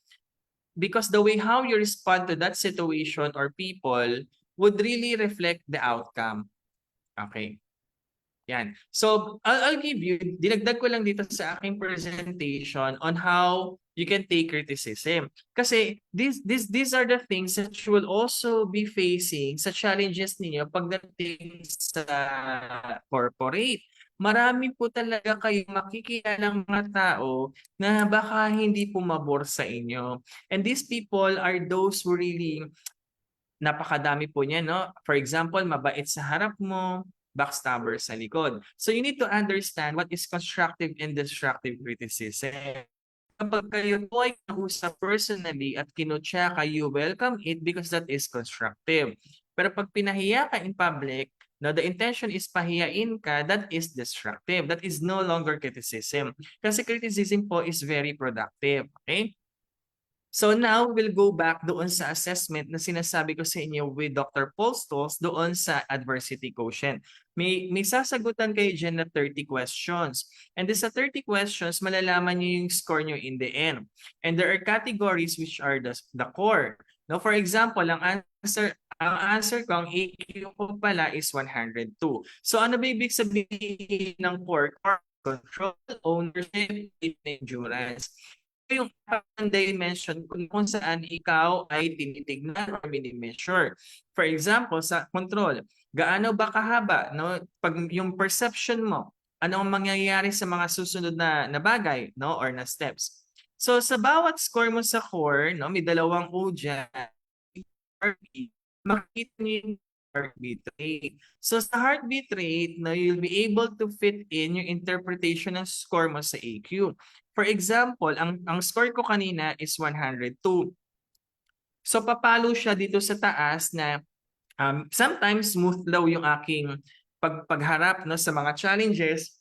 because the way how you respond to that situation or people would really reflect the outcome. Okay. Yan. So, I'll give you, dinagdag ko lang dito sa aking presentation on how you can take criticism. Kasi these are the things that you will also be facing sa challenges ninyo pagdating sa corporate. Marami po talaga kayong makikilalang mga tao na baka hindi pumabor sa inyo. And these people are those who really, napakadami po niya, no? For example, mabait sa harap mo, backstabber sa likod. So you need to understand what is constructive and destructive criticism. Kapag kayo po ay nausap personally at kinutya ka, you welcome it because that is constructive. Pero pag pinahiya ka in public, now the intention is pahiyain ka, that is destructive. That is no longer criticism. Kasi criticism po is very productive. Okay? So now, we'll go back doon sa assessment na sinasabi ko sa inyo with Dr. Paul Stolz doon sa adversity quotient. May sasagutan kayo dyan na 30 questions. And this sa 30 questions, malalaman nyo yung score nyo in the end. And there are categories which are the core. Now, for example, ang answer ko, ang AQ ko pala is 102. So ano ba ibig sabihin ng core? Core control, ownership, endurance. Yung dimension kung saan ikaw ay tinitignan or mini-measure. For example, sa control, gaano ba kahaba, no? Pag yung perception mo, ano ang mangyayari sa mga susunod na bagay, no, or na steps. So sa bawat score mo sa core, no, may dalawang O dyan, makikita niyo yung heartbeat rate. So sa heartbeat rate, no, you'll be able to fit in yung interpretation ng score mo sa AQ. For example, ang score ko kanina is 102. So papalo siya dito sa taas na sometimes smooth daw yung aking pagharap, no, sa mga challenges,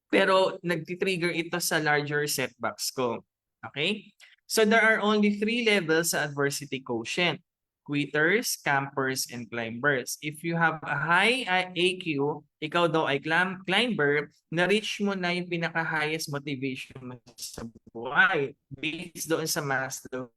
pero nagtitrigger ito sa larger setbacks ko. Okay? So there are only 3 levels sa adversity quotient: quitters, campers, and climbers. If you have a high AQ, ikaw daw ay climber, na-reach mo na yung pinaka-highest motivation mo sa buhay based doon sa Maslow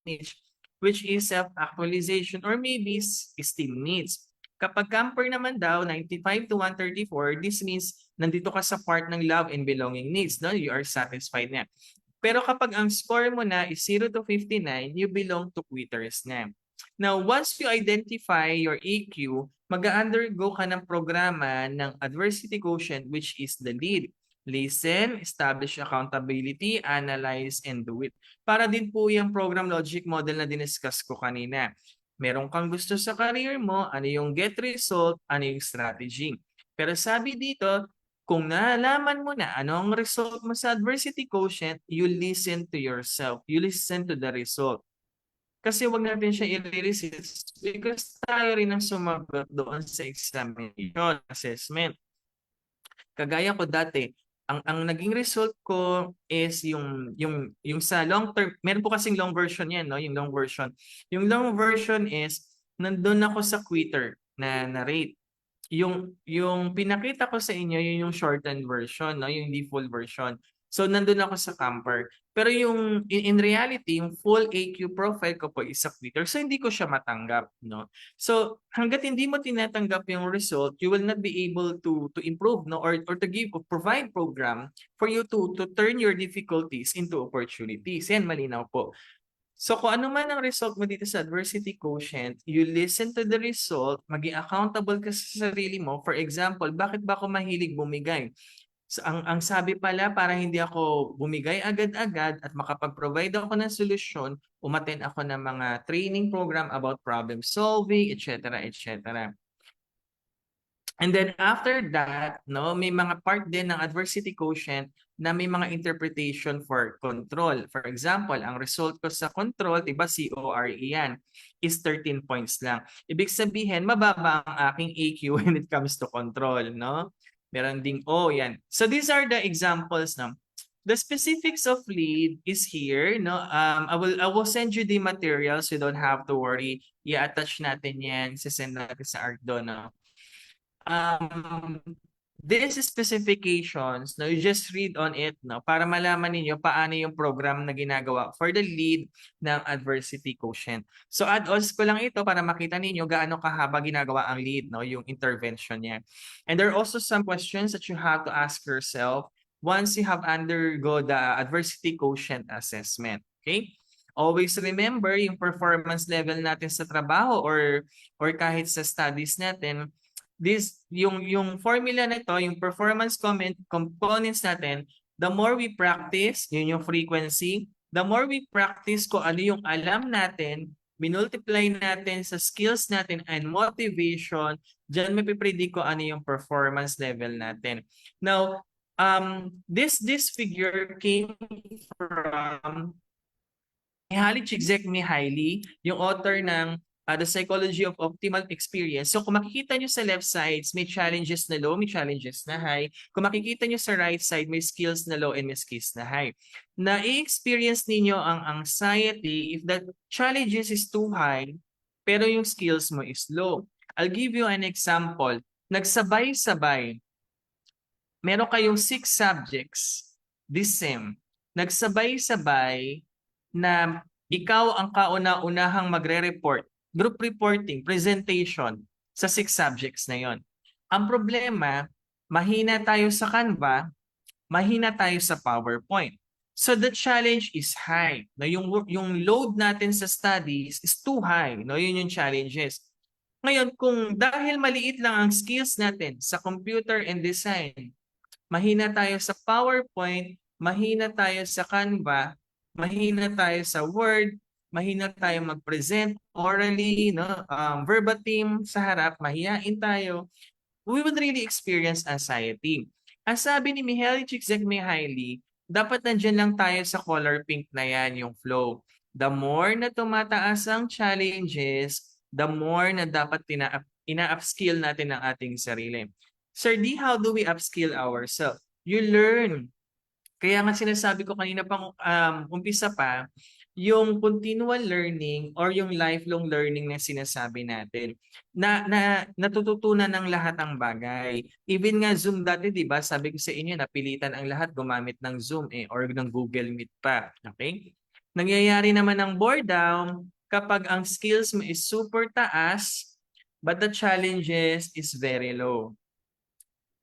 needs, which is self-actualization or maybe esteem needs. Kapag camper naman daw, 95 to 134, this means nandito ka sa part ng love and belonging needs, no? You are satisfied na. Pero kapag ang score mo na is 0 to 59, you belong to quitters na. Now, once you identify your EQ, mag-undergo ka ng programa ng adversity quotient, which is the lead. Listen, establish accountability, analyze, and do it. Para din po yung program logic model na diniscuss ko kanina. Meron kang gusto sa career mo, ano yung get result, ano yung strategy. Pero sabi dito, kung nalaman mo na ano ang result mo sa adversity quotient, you listen to yourself. You listen to the result. Kasi wag natin siya i-resist because tayo rin ang sumagot doon sa examination, assessment. Kagaya ko dati, ang naging result ko is yung sa long term, meron po kasing long version yan, no? Yung long version. Yung long version is nandun ako sa quitter na rate. Yung pinakita ko sa inyo, yung shortened version, no? Yung hindi full version. So nandun ako sa camper. Pero yung in reality, yung full AQ profile ko po is sa quitter. So hindi ko siya matanggap, no? So hangga't hindi mo tinatanggap yung result, you will not be able to improve, no, or to provide program for you to turn your difficulties into opportunities. Yan, malinaw po. So kung ano man ang result mo dito sa adversity quotient, you listen to the result, maging accountable ka sa sarili mo. For example, bakit ba ako mahilig bumigay? So, ang sabi pala, para hindi ako bumigay agad-agad at makapag-provide ako ng solusyon, umattend ako ng mga training program about problem solving, etc., etc. And then after that, no, may mga part din ng adversity quotient na may mga interpretation for control. For example, ang result ko sa control, diba CORE yan, is 13 points lang. Ibig sabihin, mababa ang aking AQ when it comes to control, no? Meron ding yan. So these are the examples, no? The specifics of lead is here, no? I will send you the materials. You don't have to worry. I-attach natin yan. Sisend natin sa Ardo, no? These specifications, no, you just read on it, no, para malaman niyo paano yung program na ginagawa for the lead ng adversity quotient. So add-ons ko lang ito para makita niyo gaano kahaba ginagawa ang lead, no, yung intervention niya. And there are also some questions that you have to ask yourself once you have undergo the adversity quotient assessment. Okay? Always remember yung performance level natin sa trabaho or kahit sa studies natin. Yung formula nito, yung performance components natin, the more we practice, yun yung frequency, the more we practice kung ano yung alam natin, minultiply natin sa skills natin and motivation, dyan mapipredict ko ano yung performance level natin. Now, this figure came from Mihaly Csikszentmihalyi, yung author ng The Psychology of Optimal Experience. So kung makikita nyo sa left sides, may challenges na low, may challenges na high. Kung makikita nyo sa right side, may skills na low and may skills na high. Na-experience ninyo ang anxiety if the challenges is too high, pero yung skills mo is low. I'll give you an example. Nagsabay-sabay. Meron kayong 6 subjects, this sem. Nagsabay-sabay na ikaw ang kauna-unahang magre-report. Group reporting, presentation sa 6 subjects na yon. Ang problema, mahina tayo sa Canva, mahina tayo sa PowerPoint. So the challenge is high. No, yung load natin sa studies is too high. No, yun yung challenges. Ngayon, kung dahil maliit lang ang skills natin sa computer and design, mahina tayo sa PowerPoint, mahina tayo sa Canva, mahina tayo sa Word, mahina tayo mag-present orally, no, verbatim sa harap, mahihain tayo, we would really experience anxiety. Ang sabi ni Mihaly Csikszentmihalyi, dapat nandyan lang tayo sa color pink na yan, yung flow. The more na tumataas ang challenges, the more na dapat ina-upskill natin ang ating sarili. Sir D, how do we upskill ourselves? You learn. Kaya nga sinasabi ko kanina pang umpisa pa, yung continual learning or yung lifelong learning na sinasabi natin na natututunan ng lahat ang bagay. Even nga Zoom dati, di ba? Sabi ko sa inyo, napilitan ang lahat gumamit ng Zoom or ng Google Meet pa. Okay? Nangyayari naman ang boredom kapag ang skills mo is super taas, but the challenges is very low.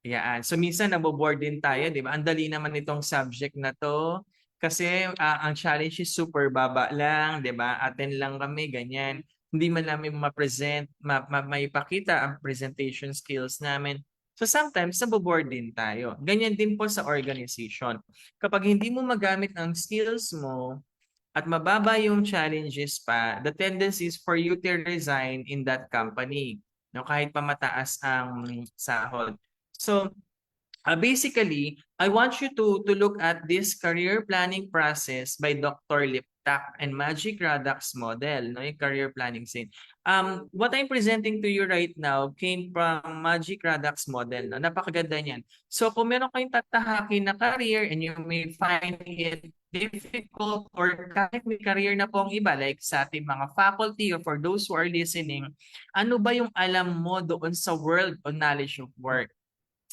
Yan. So minsan naboboard din tayo, di ba? Ang dali naman itong subject na to. Kasi ang challenge is super baba lang, di ba? Attend lang kami, ganyan. Hindi man namin ma-present, maipakita ang presentation skills namin. So sometimes naboboard din tayo. Ganyan din po sa organization. Kapag hindi mo magamit ang skills mo at mababa yung challenges pa, the tendency is for you to resign in that company. No, kahit pa mataas ang sahod. So, basically, I want you to look at this career planning process by Dr. Liptak and Magic Radak's model, no, yung career planning scene. What I'm presenting to you right now came from Magic Radak's model. No? Napakaganda niyan. So, kung meron kayong tatahakin na career and you may find it difficult or kahit may career na po ang iba, like sa ating mga faculty or for those who are listening, ano ba yung alam mo doon sa world of knowledge of work?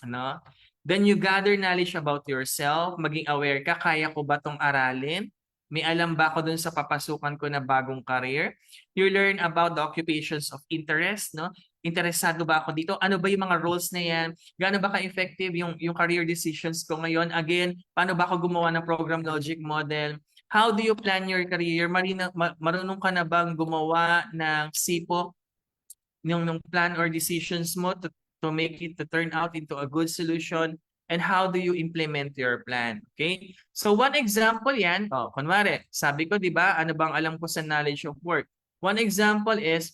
Ano? Then you gather knowledge about yourself, maging aware ka, kaya ko ba tong aralin? May alam ba ako dun sa papasukan ko na bagong career? You learn about the occupations of interest, no? Interesado ba ako dito? Ano ba yung mga roles na yan? Gaano ba ka-effective yung career decisions ko ngayon? Again, paano ba ako gumawa ng program logic model? How do you plan your career? Marunong ka na bang gumawa ng SIPO? Yung plan or decisions mo to make it to turn out into a good solution, and how do you implement your plan? Okay? So one example yan, kunwari, sabi ko, di ba, ano bang alam ko sa knowledge of work? One example is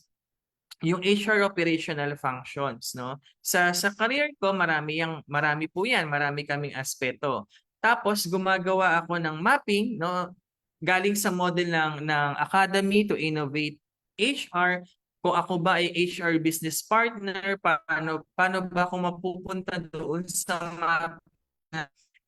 yung HR operational functions, no? Sa career ko, marami po yan, marami kaming aspeto. Tapos gumagawa ako ng mapping, no? Galing sa model ng Academy to Innovate HR. Kung ako ba ay HR business partner, paano ba ako mapupunta doon sa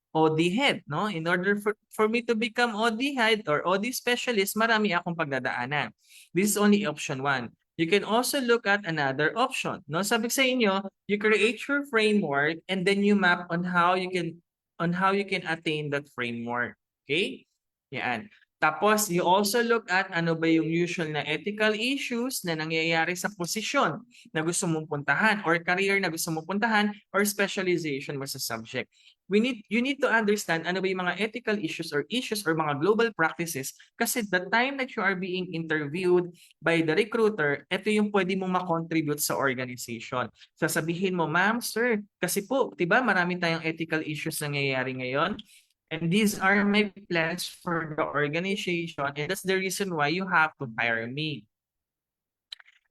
OD head, no? In order for me to become OD head or OD specialist, marami akong pagdadaanan. This is only option 1. You can also look at another option, no? Sabi sa inyo, you create your framework and then you map on how you can attain that framework. Okay? Yan. Tapos, you also look at ano ba yung usual na ethical issues na nangyayari sa posisyon na gusto mong puntahan or career na gusto mong puntahan or specialization mo sa subject. You need to understand ano ba yung mga ethical issues or mga global practices kasi the time that you are being interviewed by the recruiter, ito yung pwede mong makontribute sa organization. Sasabihin mo, ma'am, sir, kasi po, diba marami tayong ethical issues na nangyayari ngayon. And these are my plans for the organization, and that's the reason why you have to hire me.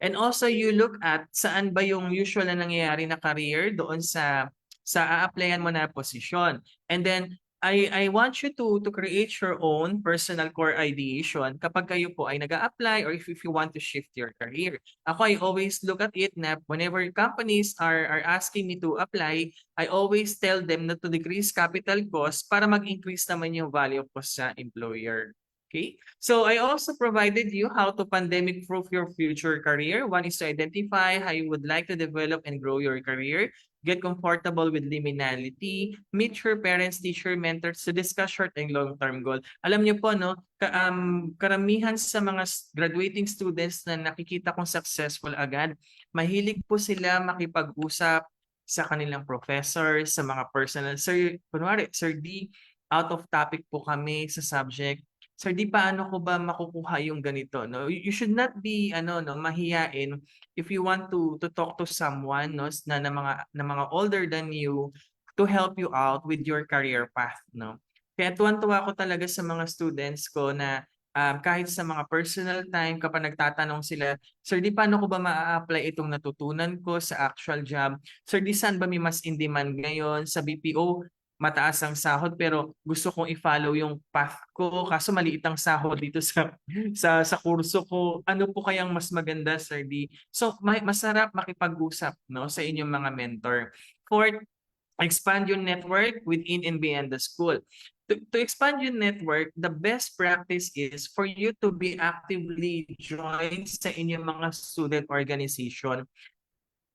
And also, you look at saan ba yung usual na nangyayari na career doon sa a-applyan mo na posisyon. And then, I want you to create your own personal core ideation kapag kayo po ay nag-a-apply or if you want to shift your career. Ako, I always look at it na whenever companies are asking me to apply, I always tell them na to decrease capital cost para mag-increase naman yung value ko sa employer. Okay? So I also provided you how to pandemic-proof your future career. One is to identify how you would like to develop and grow your career. Get comfortable with liminality, meet your parents, teacher, mentors to discuss short and long-term goal. Alam niyo po, no, karamihan sa mga graduating students na nakikita kong successful agad, mahilig po sila makipag-usap sa kanilang professor, sa mga personal. Sir, kunwari, Sir D, out of topic po kami sa subject. Sir, di paano ko ba makukuha yung ganito? No? You should not be mahiyain if you want to talk to someone no, na mga older than you to help you out with your career path. No? Kaya tuwan-tuwa ko talaga sa mga students ko na kahit sa mga personal time kapag nagtatanong sila, Sir, di paano ko ba ma-apply itong natutunan ko sa actual job? Sir, di saan ba may mas in demand ngayon sa BPO? Mataas ang sahod pero gusto kong i-follow yung path ko kaso maliit ang sahod dito sa kurso ko. Ano po kayang mas maganda, Sir D? So masarap makipag-usap no sa inyong mga mentor. Fourth, expand your network within and beyond the school. To expand your network, the best practice is for you to be actively joined sa inyong mga student organization.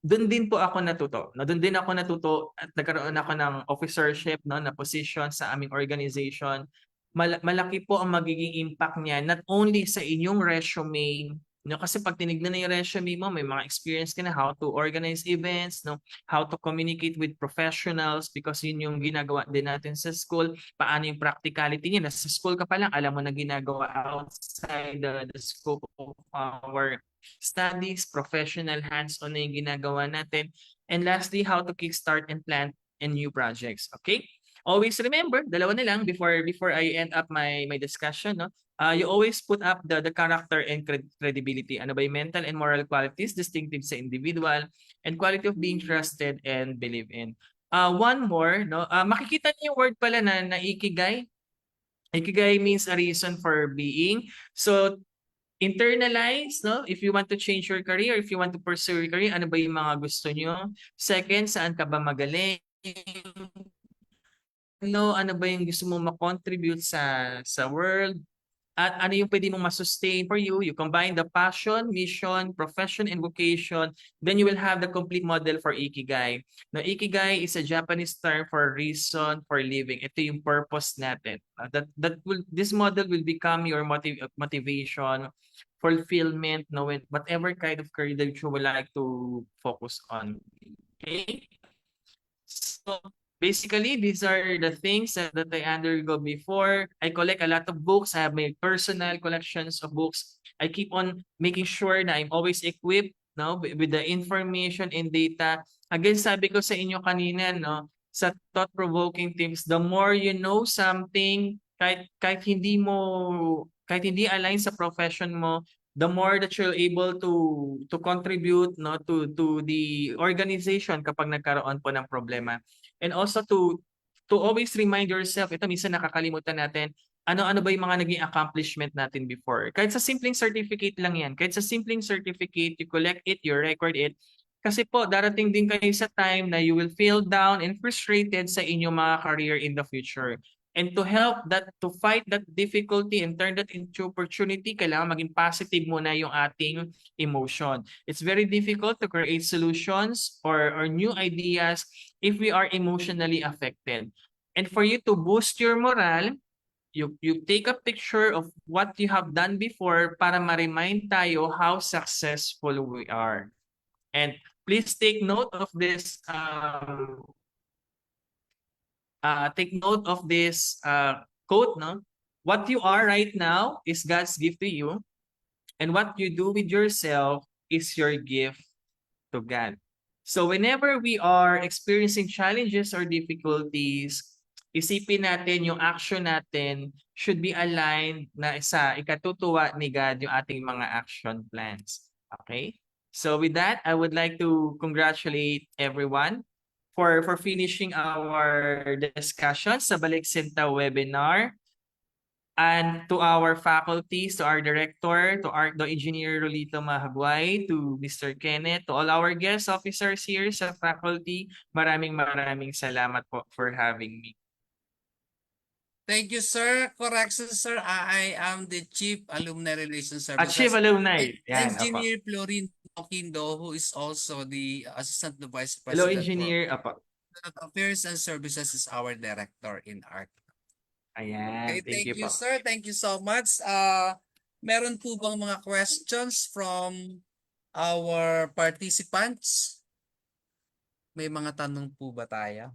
Doon din po ako natuto. No? Doon din ako natuto at nagkaroon ako ng officership no, na position sa aming organization. Malaki po ang magiging impact niya not only sa inyong resume No, kasi pag tinignan na yung resume mo, may mga experience ka na how to organize events, no, how to communicate with professionals because yun yung ginagawa din natin sa school. Paano yung practicality niya? Nasa school ka pa lang, alam mo na ginagawa outside the scope of our studies, professional hands-on na yung ginagawa natin. And lastly, how to kickstart and plan in new projects. Okay? Always remember, dalawa na lang before I end up my discussion, no? You always put up the character and credibility. Ano ba yung mental and moral qualities distinctive sa individual and quality of being trusted and believed in. One more, no? Makikita niyo yung word pala na ikigai. Ikigai means a reason for being. So, internalize, no? If you want to change your career, if you want to pursue your career, ano ba yung mga gusto nyo? Second, saan ka ba magaling? Ano ba yung gusto mo ma-contribute sa world? At ano yung pwede mong masustain for you? You combine the passion, mission, profession, and vocation, then you will have the complete model for Ikigai. Now, Ikigai is a Japanese term for reason for living. Ito yung purpose natin. This model will become your motivation, fulfillment, no, whatever kind of career that you would like to focus on. Okay? So, basically, these are the things that I undergo before. I collect a lot of books. I have my personal collections of books. I keep on making sure na I'm always equipped, no, with the information and data. Again, sabi ko sa inyo kanina, no, sa thought-provoking tips, the more you know something, kahit hindi align sa profession mo, the more that you're able to contribute, no, to the organization kapag nagkaroon po ng problema. And also to always remind yourself, ito minsan nakakalimutan natin, ano-ano ba yung mga naging accomplishment natin before. Kahit sa simpleng certificate lang yan. Kahit sa simpleng certificate, you collect it, you record it. Kasi po, darating din kayo sa time na you will feel down and frustrated sa inyong mga career in the future. And to fight that difficulty and turn that into opportunity, kailangan maging positive muna yung ating emotion. It's very difficult to create solutions or new ideas if we are emotionally affected. And for you to boost your morale, you take a picture of what you have done before para ma-remind tayo how successful we are. And please take note of this quote, no? What you are right now is God's gift to you, and what you do with yourself is your gift to God. So whenever we are experiencing challenges or difficulties, isipin natin yung action natin should be aligned na sa ikatutuwa ni God yung ating mga action plans. Okay? So with that, I would like to congratulate everyone for finishing our discussion sa Balik Sinta webinar. And to our faculties, to our director, to ARCDO Engineer Rolito Mahagway, to Mr. Kenneth, to all our guest officers here sa faculty, maraming salamat po for having me. Thank you, sir. Correction, sir. I am the Chief Alumni Relations Services. Chief Alumni. Yan, Engineer Florin Oquindo, who is also the Assistant to Vice President. Hello, Engineer. Affairs and Services is our director in ARC. Ayan. Okay, thank you po. sir. Thank you so much. Meron po bang mga questions from our participants? May mga tanong po ba tayo?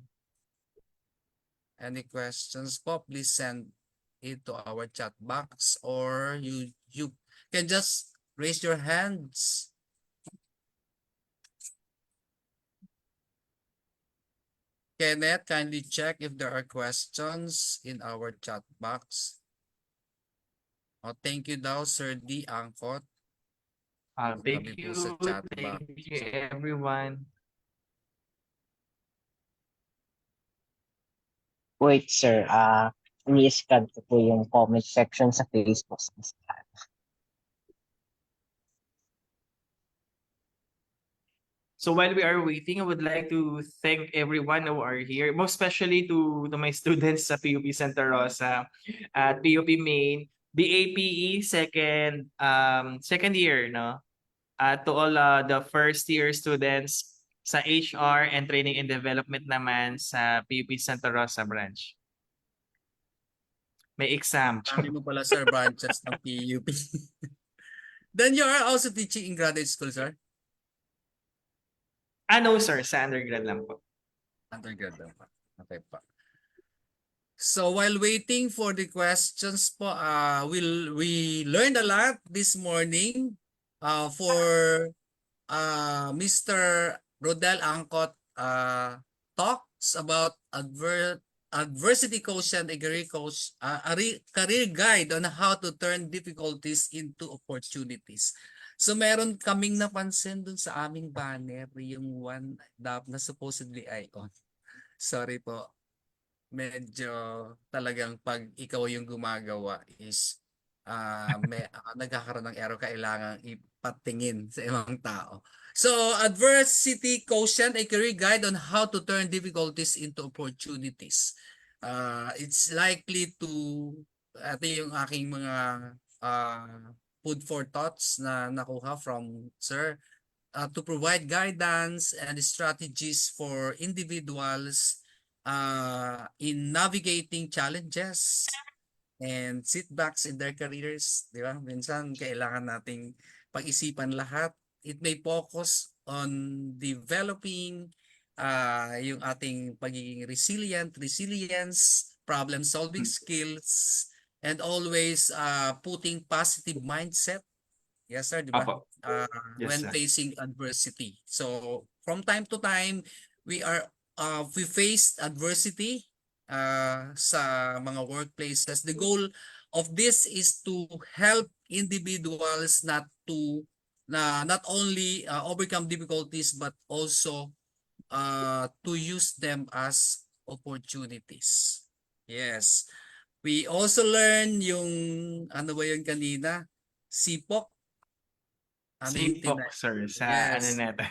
Any questions po, please send it to our chat box or you can just raise your hands. Kenneth, kindly check if there are questions in our chat box. Oh, thank you daw, Sir D. Angkot. Thank you. Thank you, everyone. Wait, sir. Ini-scan ko po yung comment section sa Facebook. So while we are waiting, I would like to thank everyone who are here, most especially to my students sa PUP Santa Rosa at PUP Main, BAPE second year, no? To all the first year students sa HR and Training and Development naman sa PUP Santa Rosa branch. May exam. Sabi mo pala, sir, branches ng PUP. Then you are also teaching in graduate school, sir? No, sir. Sa undergrad lang po. Undergrad lang pa. Okay pa. So while waiting for the questions po, we learned a lot this morning for Mr. Rodel Angkot talks about adversity quotient, a career guide on how to turn difficulties into opportunities. So meron kaming napansin dun sa aming banner, yung one na supposedly ay on. Sorry po. Medyo talagang pag ikaw yung gumagawa is nagkakaroon ng error, kailangan ipatingin sa ibang tao. So, adversity quotient, a career guide on how to turn difficulties into opportunities. It's likely to, ito yung aking mga food for thoughts na nakuha from Sir, to provide guidance and strategies for individuals in navigating challenges and setbacks in their careers, di ba? Minsan kailangan nating pag-isipan lahat. It may focus on developing yung ating pagiging resilience, problem-solving skills, and always putting positive mindset. Yes, sir, di ba? Apo. Yes, When sir. facing adversity. So, from time to time, we faced adversity sa mga workplaces. The goal of this is to help individuals not only overcome difficulties but also to use them as opportunities. Yes. We also learn yung ano ba yun kanina? Sipok. Sipok, sir, sa ano Yes. natin.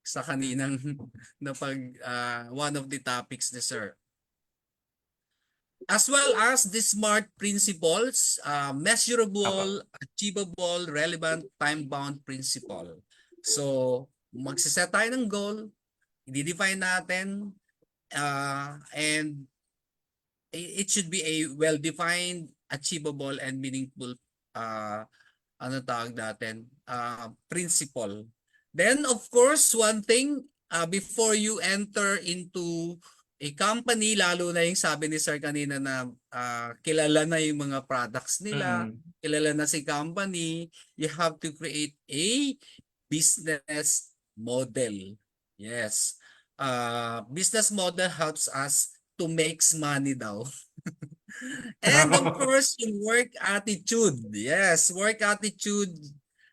Sa kaninang one of the topics ni sir. As well as the SMART principles, measurable, achievable, relevant, time-bound principle. So, magsiset tayo ng goal, i-define natin, and it should be a well-defined, achievable, and meaningful principle. Then, of course, one thing, before you enter into a company, lalo na yung sabi ni Sir kanina na kilala na yung mga products nila, kilala na si company, you have to create a business model. Yes. Business model helps us to make money daw. And of course, yung work attitude. Yes, work attitude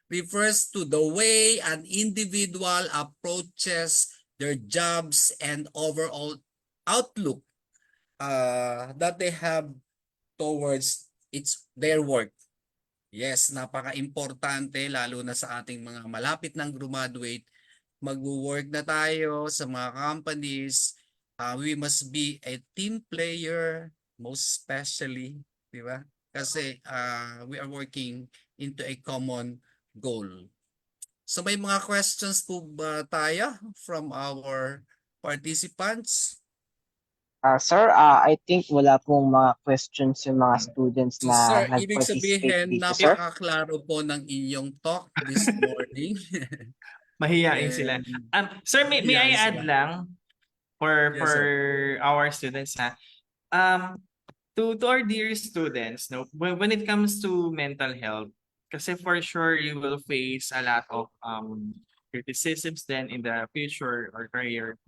refers to the way an individual approaches their jobs and overall outlook that they have towards their work. Yes, napaka-importante lalo na sa ating mga malapit ng graduate. Mag-work na tayo sa mga companies. We must be a team player, most especially, di ba? Kasi we are working into a common goal. So may mga questions po ba tayo from our participants? Sir, I think wala pong mga questions yung mga students So, na sir, ibig nag-participate sabihin, dito, sir. napakaklaro po ng inyong talk this morning. Mahiyain sila. Sir, may I add lang for Yes, sir. our students ha. To our dear students, no, when it comes to mental health, kasi for sure you will face a lot of criticisms then in the future or career.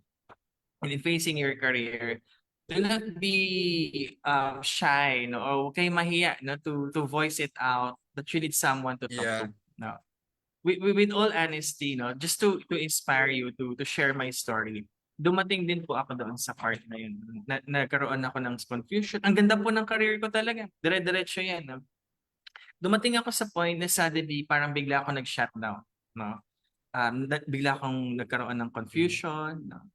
And in facing your career, do not be shy, no, or huwag kayong mahiya, no, to voice it out that you need someone to talk to. No. With all honesty, no, just to inspire you to share my story. Dumating din po ako doon sa part na yun. Nagkaroon ako ng confusion. Ang ganda po ng career ko talaga. Dire-diretso yan. No? Dumating ako sa point na suddenly parang bigla ako nag-shutdown. No? Bigla akong nagkaroon ng confusion. No?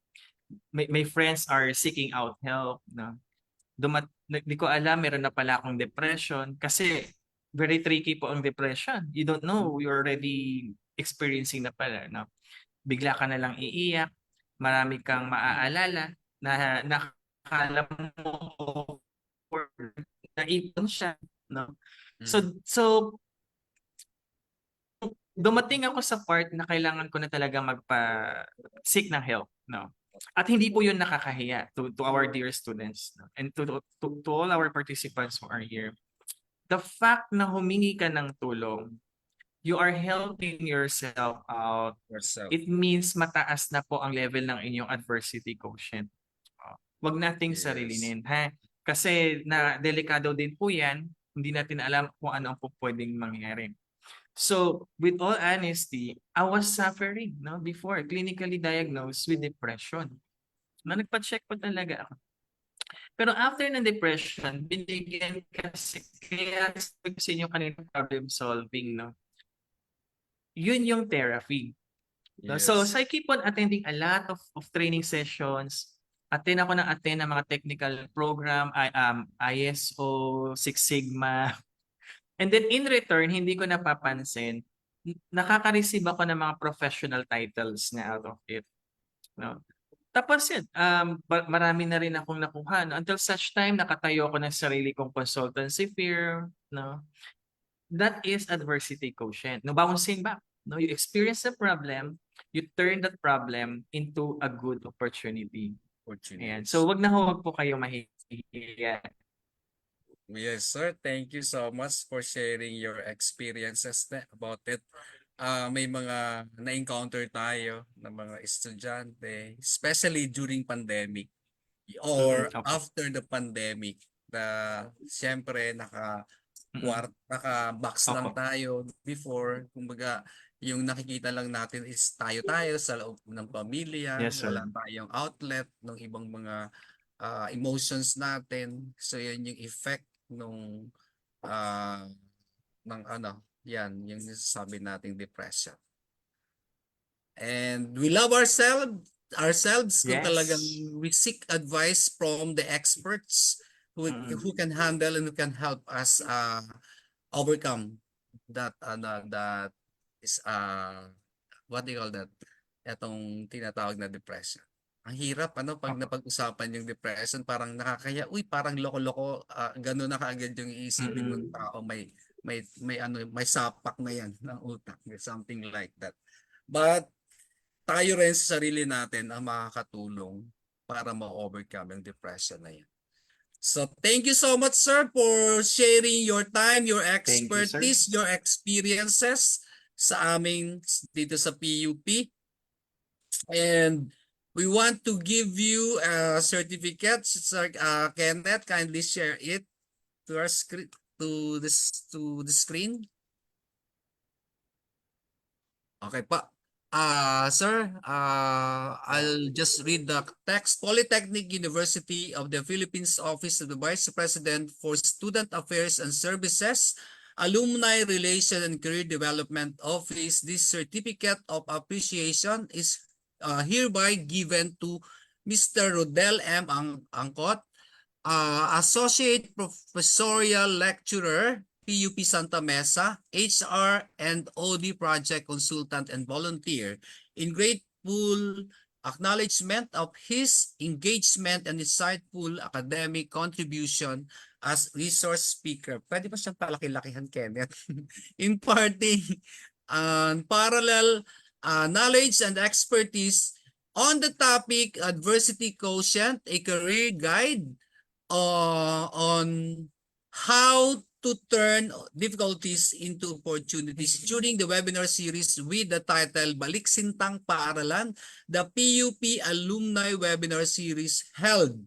My friends are seeking out help. No? Di ko alam, meron na pala akong depression. Kasi very tricky po ang depression. You don't know, you're already experiencing na pala. No? Bigla ka na lang iiyak. Marami kang maaalala na nakakala mo or naipon siya, no? So dumating ako sa part na kailangan ko na talaga magpa-seek ng help, no? At hindi po yun nakakahiya to our dear students, no? And to all our participants who are here. The fact na humingi ka ng tulong, you are helping yourself out. It means mataas na po ang level ng inyong adversity quotient. Wag nating sarilinin, ha? Kasi na delikado din po yan, hindi natin alam kung ano ang po pwedeng mangyari. So, with all honesty, I was suffering, no, before, clinically diagnosed with depression. Na nagpa-check po talaga ako. Pero after ng depression, binigyan kasi, kaya sabi ko sa inyo kanina problem solving, no? Yun yung therapy. No? So I keep on attending a lot of training sessions. Attend ako ng mga technical program, ISO, Six Sigma. And then in return, hindi ko napapansin, nakaka-receive ako ng mga professional titles na out of it. No? Tapos yun, marami na rin akong nakuha. No? Until such time, nakatayo ako ng sarili kong consultancy firm. No? That is adversity quotient. No, bouncing back. No, you experience a problem, you turn that problem into a good opportunity. Ayan. So wag po kayo mahihiya. Yes, sir. Thank you so much for sharing your experiences about it. May mga na-encounter tayo ng mga estudyante, especially during pandemic or after the pandemic, na siyempre naka-box lang tayo before. Kumbaga, yung nakikita lang natin is tayo sa loob ng pamilya. Yes, sir. Wala tayong outlet ng ibang mga emotions natin. So, yan yung effect ng yan, yung sabi nating depression. And we love ourselves kung Yes. talagang we seek advice from the experts who can handle and who can help us overcome that is what do you call that? Etong tinatawag na depression. Ang hirap pag napag-usapan yung depression, parang nakakaya, parang loko-loko, gano'n na kaagad yung iisipin ng tao, may sapak na yan ng utak, something like that. But tayo rin sa sarili natin ang makakatulong para ma-overcome yung depression na yan. So thank you so much, sir, for sharing your time, your expertise, your experiences sa amin dito sa PUP. And we want to give you a certificate. Sir Kenneth, kindly share it to our screen, to the screen. Okay pa. Sir, I'll just read the text. Polytechnic University of the Philippines Office of the Vice President for Student Affairs and Services, Alumni Relation and Career Development Office. This certificate of appreciation is hereby given to Mr. Rodel M. Angkot, Associate Professorial Lecturer, PUP Santa Mesa, HR and OD Project Consultant and Volunteer, in grateful acknowledgement of his engagement and insightful academic contribution as resource speaker. Pwede ba siyang palaki-lakihan, Kenneth? Imparting parallel knowledge and expertise on the topic adversity quotient, a career guide on how to turn difficulties into opportunities during the webinar series with the title Baliksintang Paaralan, the PUP Alumni Webinar Series held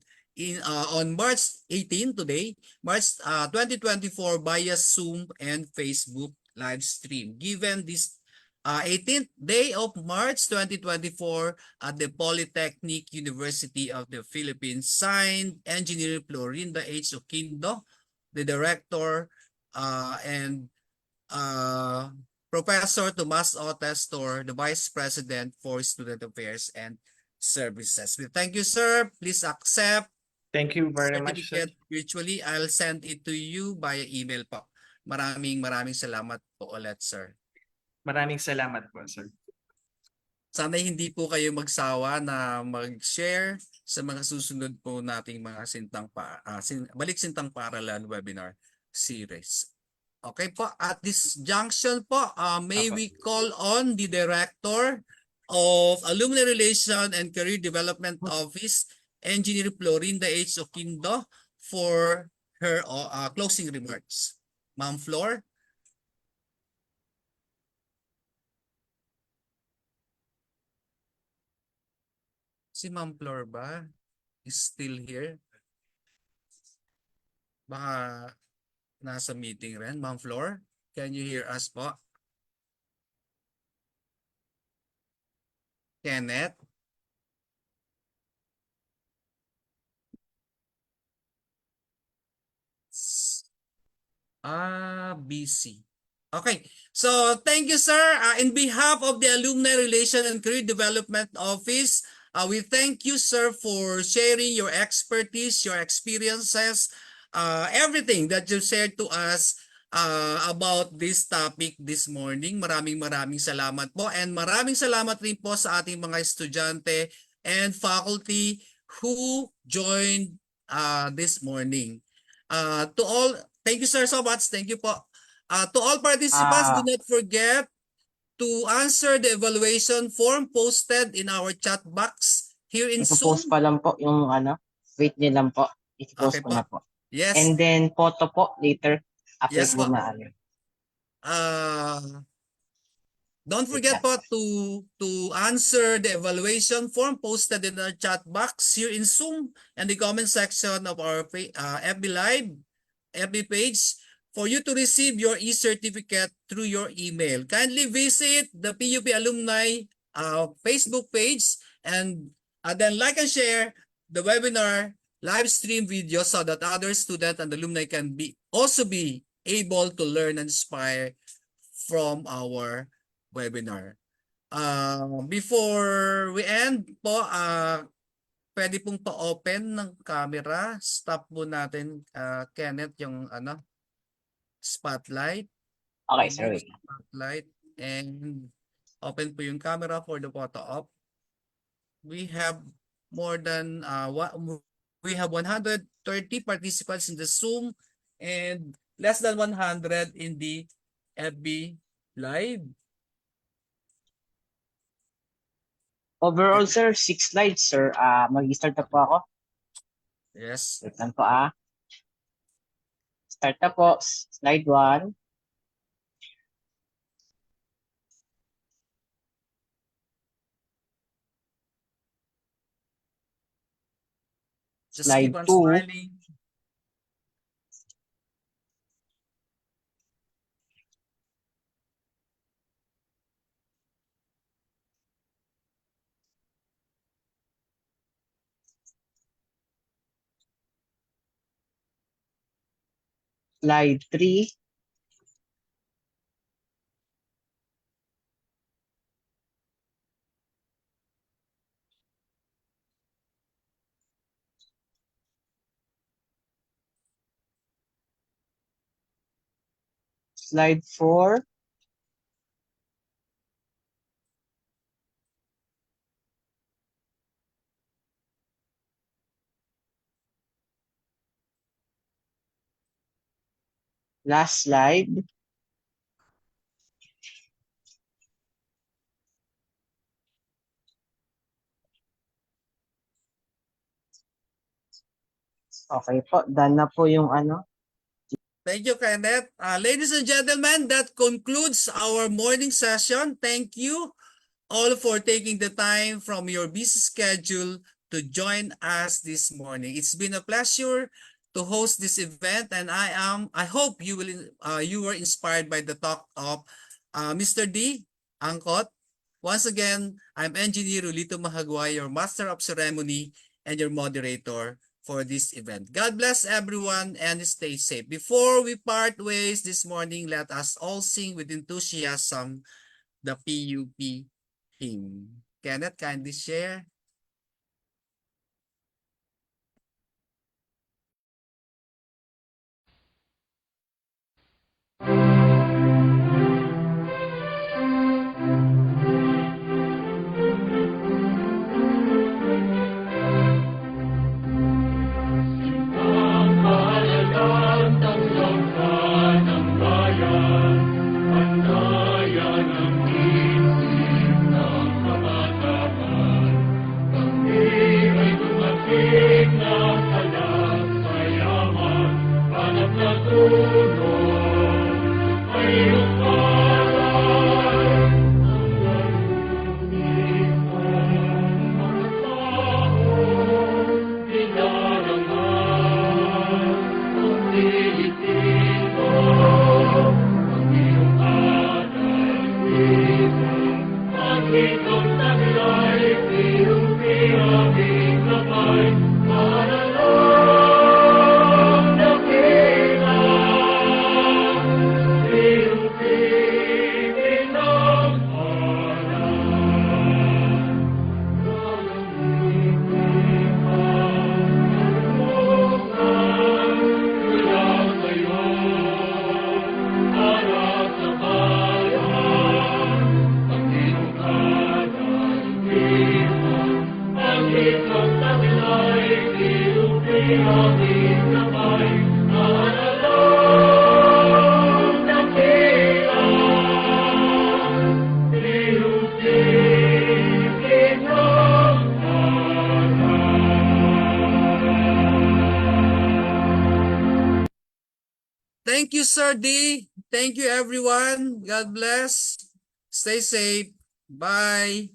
on March 18 today, March 2024 via Zoom and Facebook live stream. Given this 18th day of March 2024 at the Polytechnic University of the Philippines, signed Engineer Florinda H. Oquindo, the Director, and Professor Tomas O. Testor, the Vice President for Student Affairs and Services. We thank you, sir. Please accept. Thank you very much, sir. Virtually, I'll send it to you via email po. Maraming salamat po ulit, sir. Maraming salamat po, sir. Sana hindi po kayo magsawa na mag-share sa mga susunod po nating mga Baliksintang Paaralan webinar series. Okay po, at this junction po, may we call on the Director of Alumni Relation and Career Development Office, Engineer Florinda H. Oquindo, for her closing remarks. Ma'am Flor. Si Ma'am Flor ba is still here? Baka nasa meeting rin. Ma'am Flor, can you hear us po? Kenneth? Busy. Okay, so thank you, sir. In behalf of the Alumni Relation and Career Development Office, we thank you, sir, for sharing your expertise, your experiences, everything that you shared to us about this topic this morning. Maraming salamat po, and maraming salamat rin po sa ating mga estudyante and faculty who joined this morning. To all, thank you, sir, so much. Thank you po. To all participants, do not forget to answer the evaluation form posted in our chat box here in Zoom. Ipo-post pa lang po yung wait niyo lang po. Ipo-post Okay ko po. na po. Yes. And then photo po later. Upload Yes mo po. na Don't forget po to answer the evaluation form posted in our chat box here in Zoom and the comment section of our FB Live, FB page, for you to receive your e-certificate through your email. Kindly visit the PUP Alumni Facebook page and then like and share the webinar live stream video so that other students and alumni can also be able to learn and inspire from our webinar. Before we end po, pwede pong pa-open ng camera. Stop po natin, Kenneth, yung spotlight. Okay, sir. Spotlight. And open po yung camera for the photo op. We have more than we have 130 participants in the Zoom and less than 100 in the FB Live. Overall, sir, 6 slides, sir. Mag-start na po ako. Yes. Wait lang po, Start na po. Slide 1. Just Slide keep on 2. smiling. Slide 3. Slide 4. Last slide. Okay po, done na po yung Thank you, Kenneth. Ladies and gentlemen, that concludes our morning session. Thank you all for taking the time from your busy schedule to join us this morning. It's been a pleasure to host this event, and I hope you were inspired by the talk of Mr. D. Angkot. Once again, I'm Engineer Ulito Mahagway, your Master of Ceremony and your moderator for this event. God bless everyone and stay safe. Before we part ways this morning, let us all sing with enthusiasm the PUP hymn. Kenneth, kindly share. Ang mahalagang tanggap ka ng bayan. Thank you, Sir D. Thank you, everyone. God bless. Stay safe. Bye.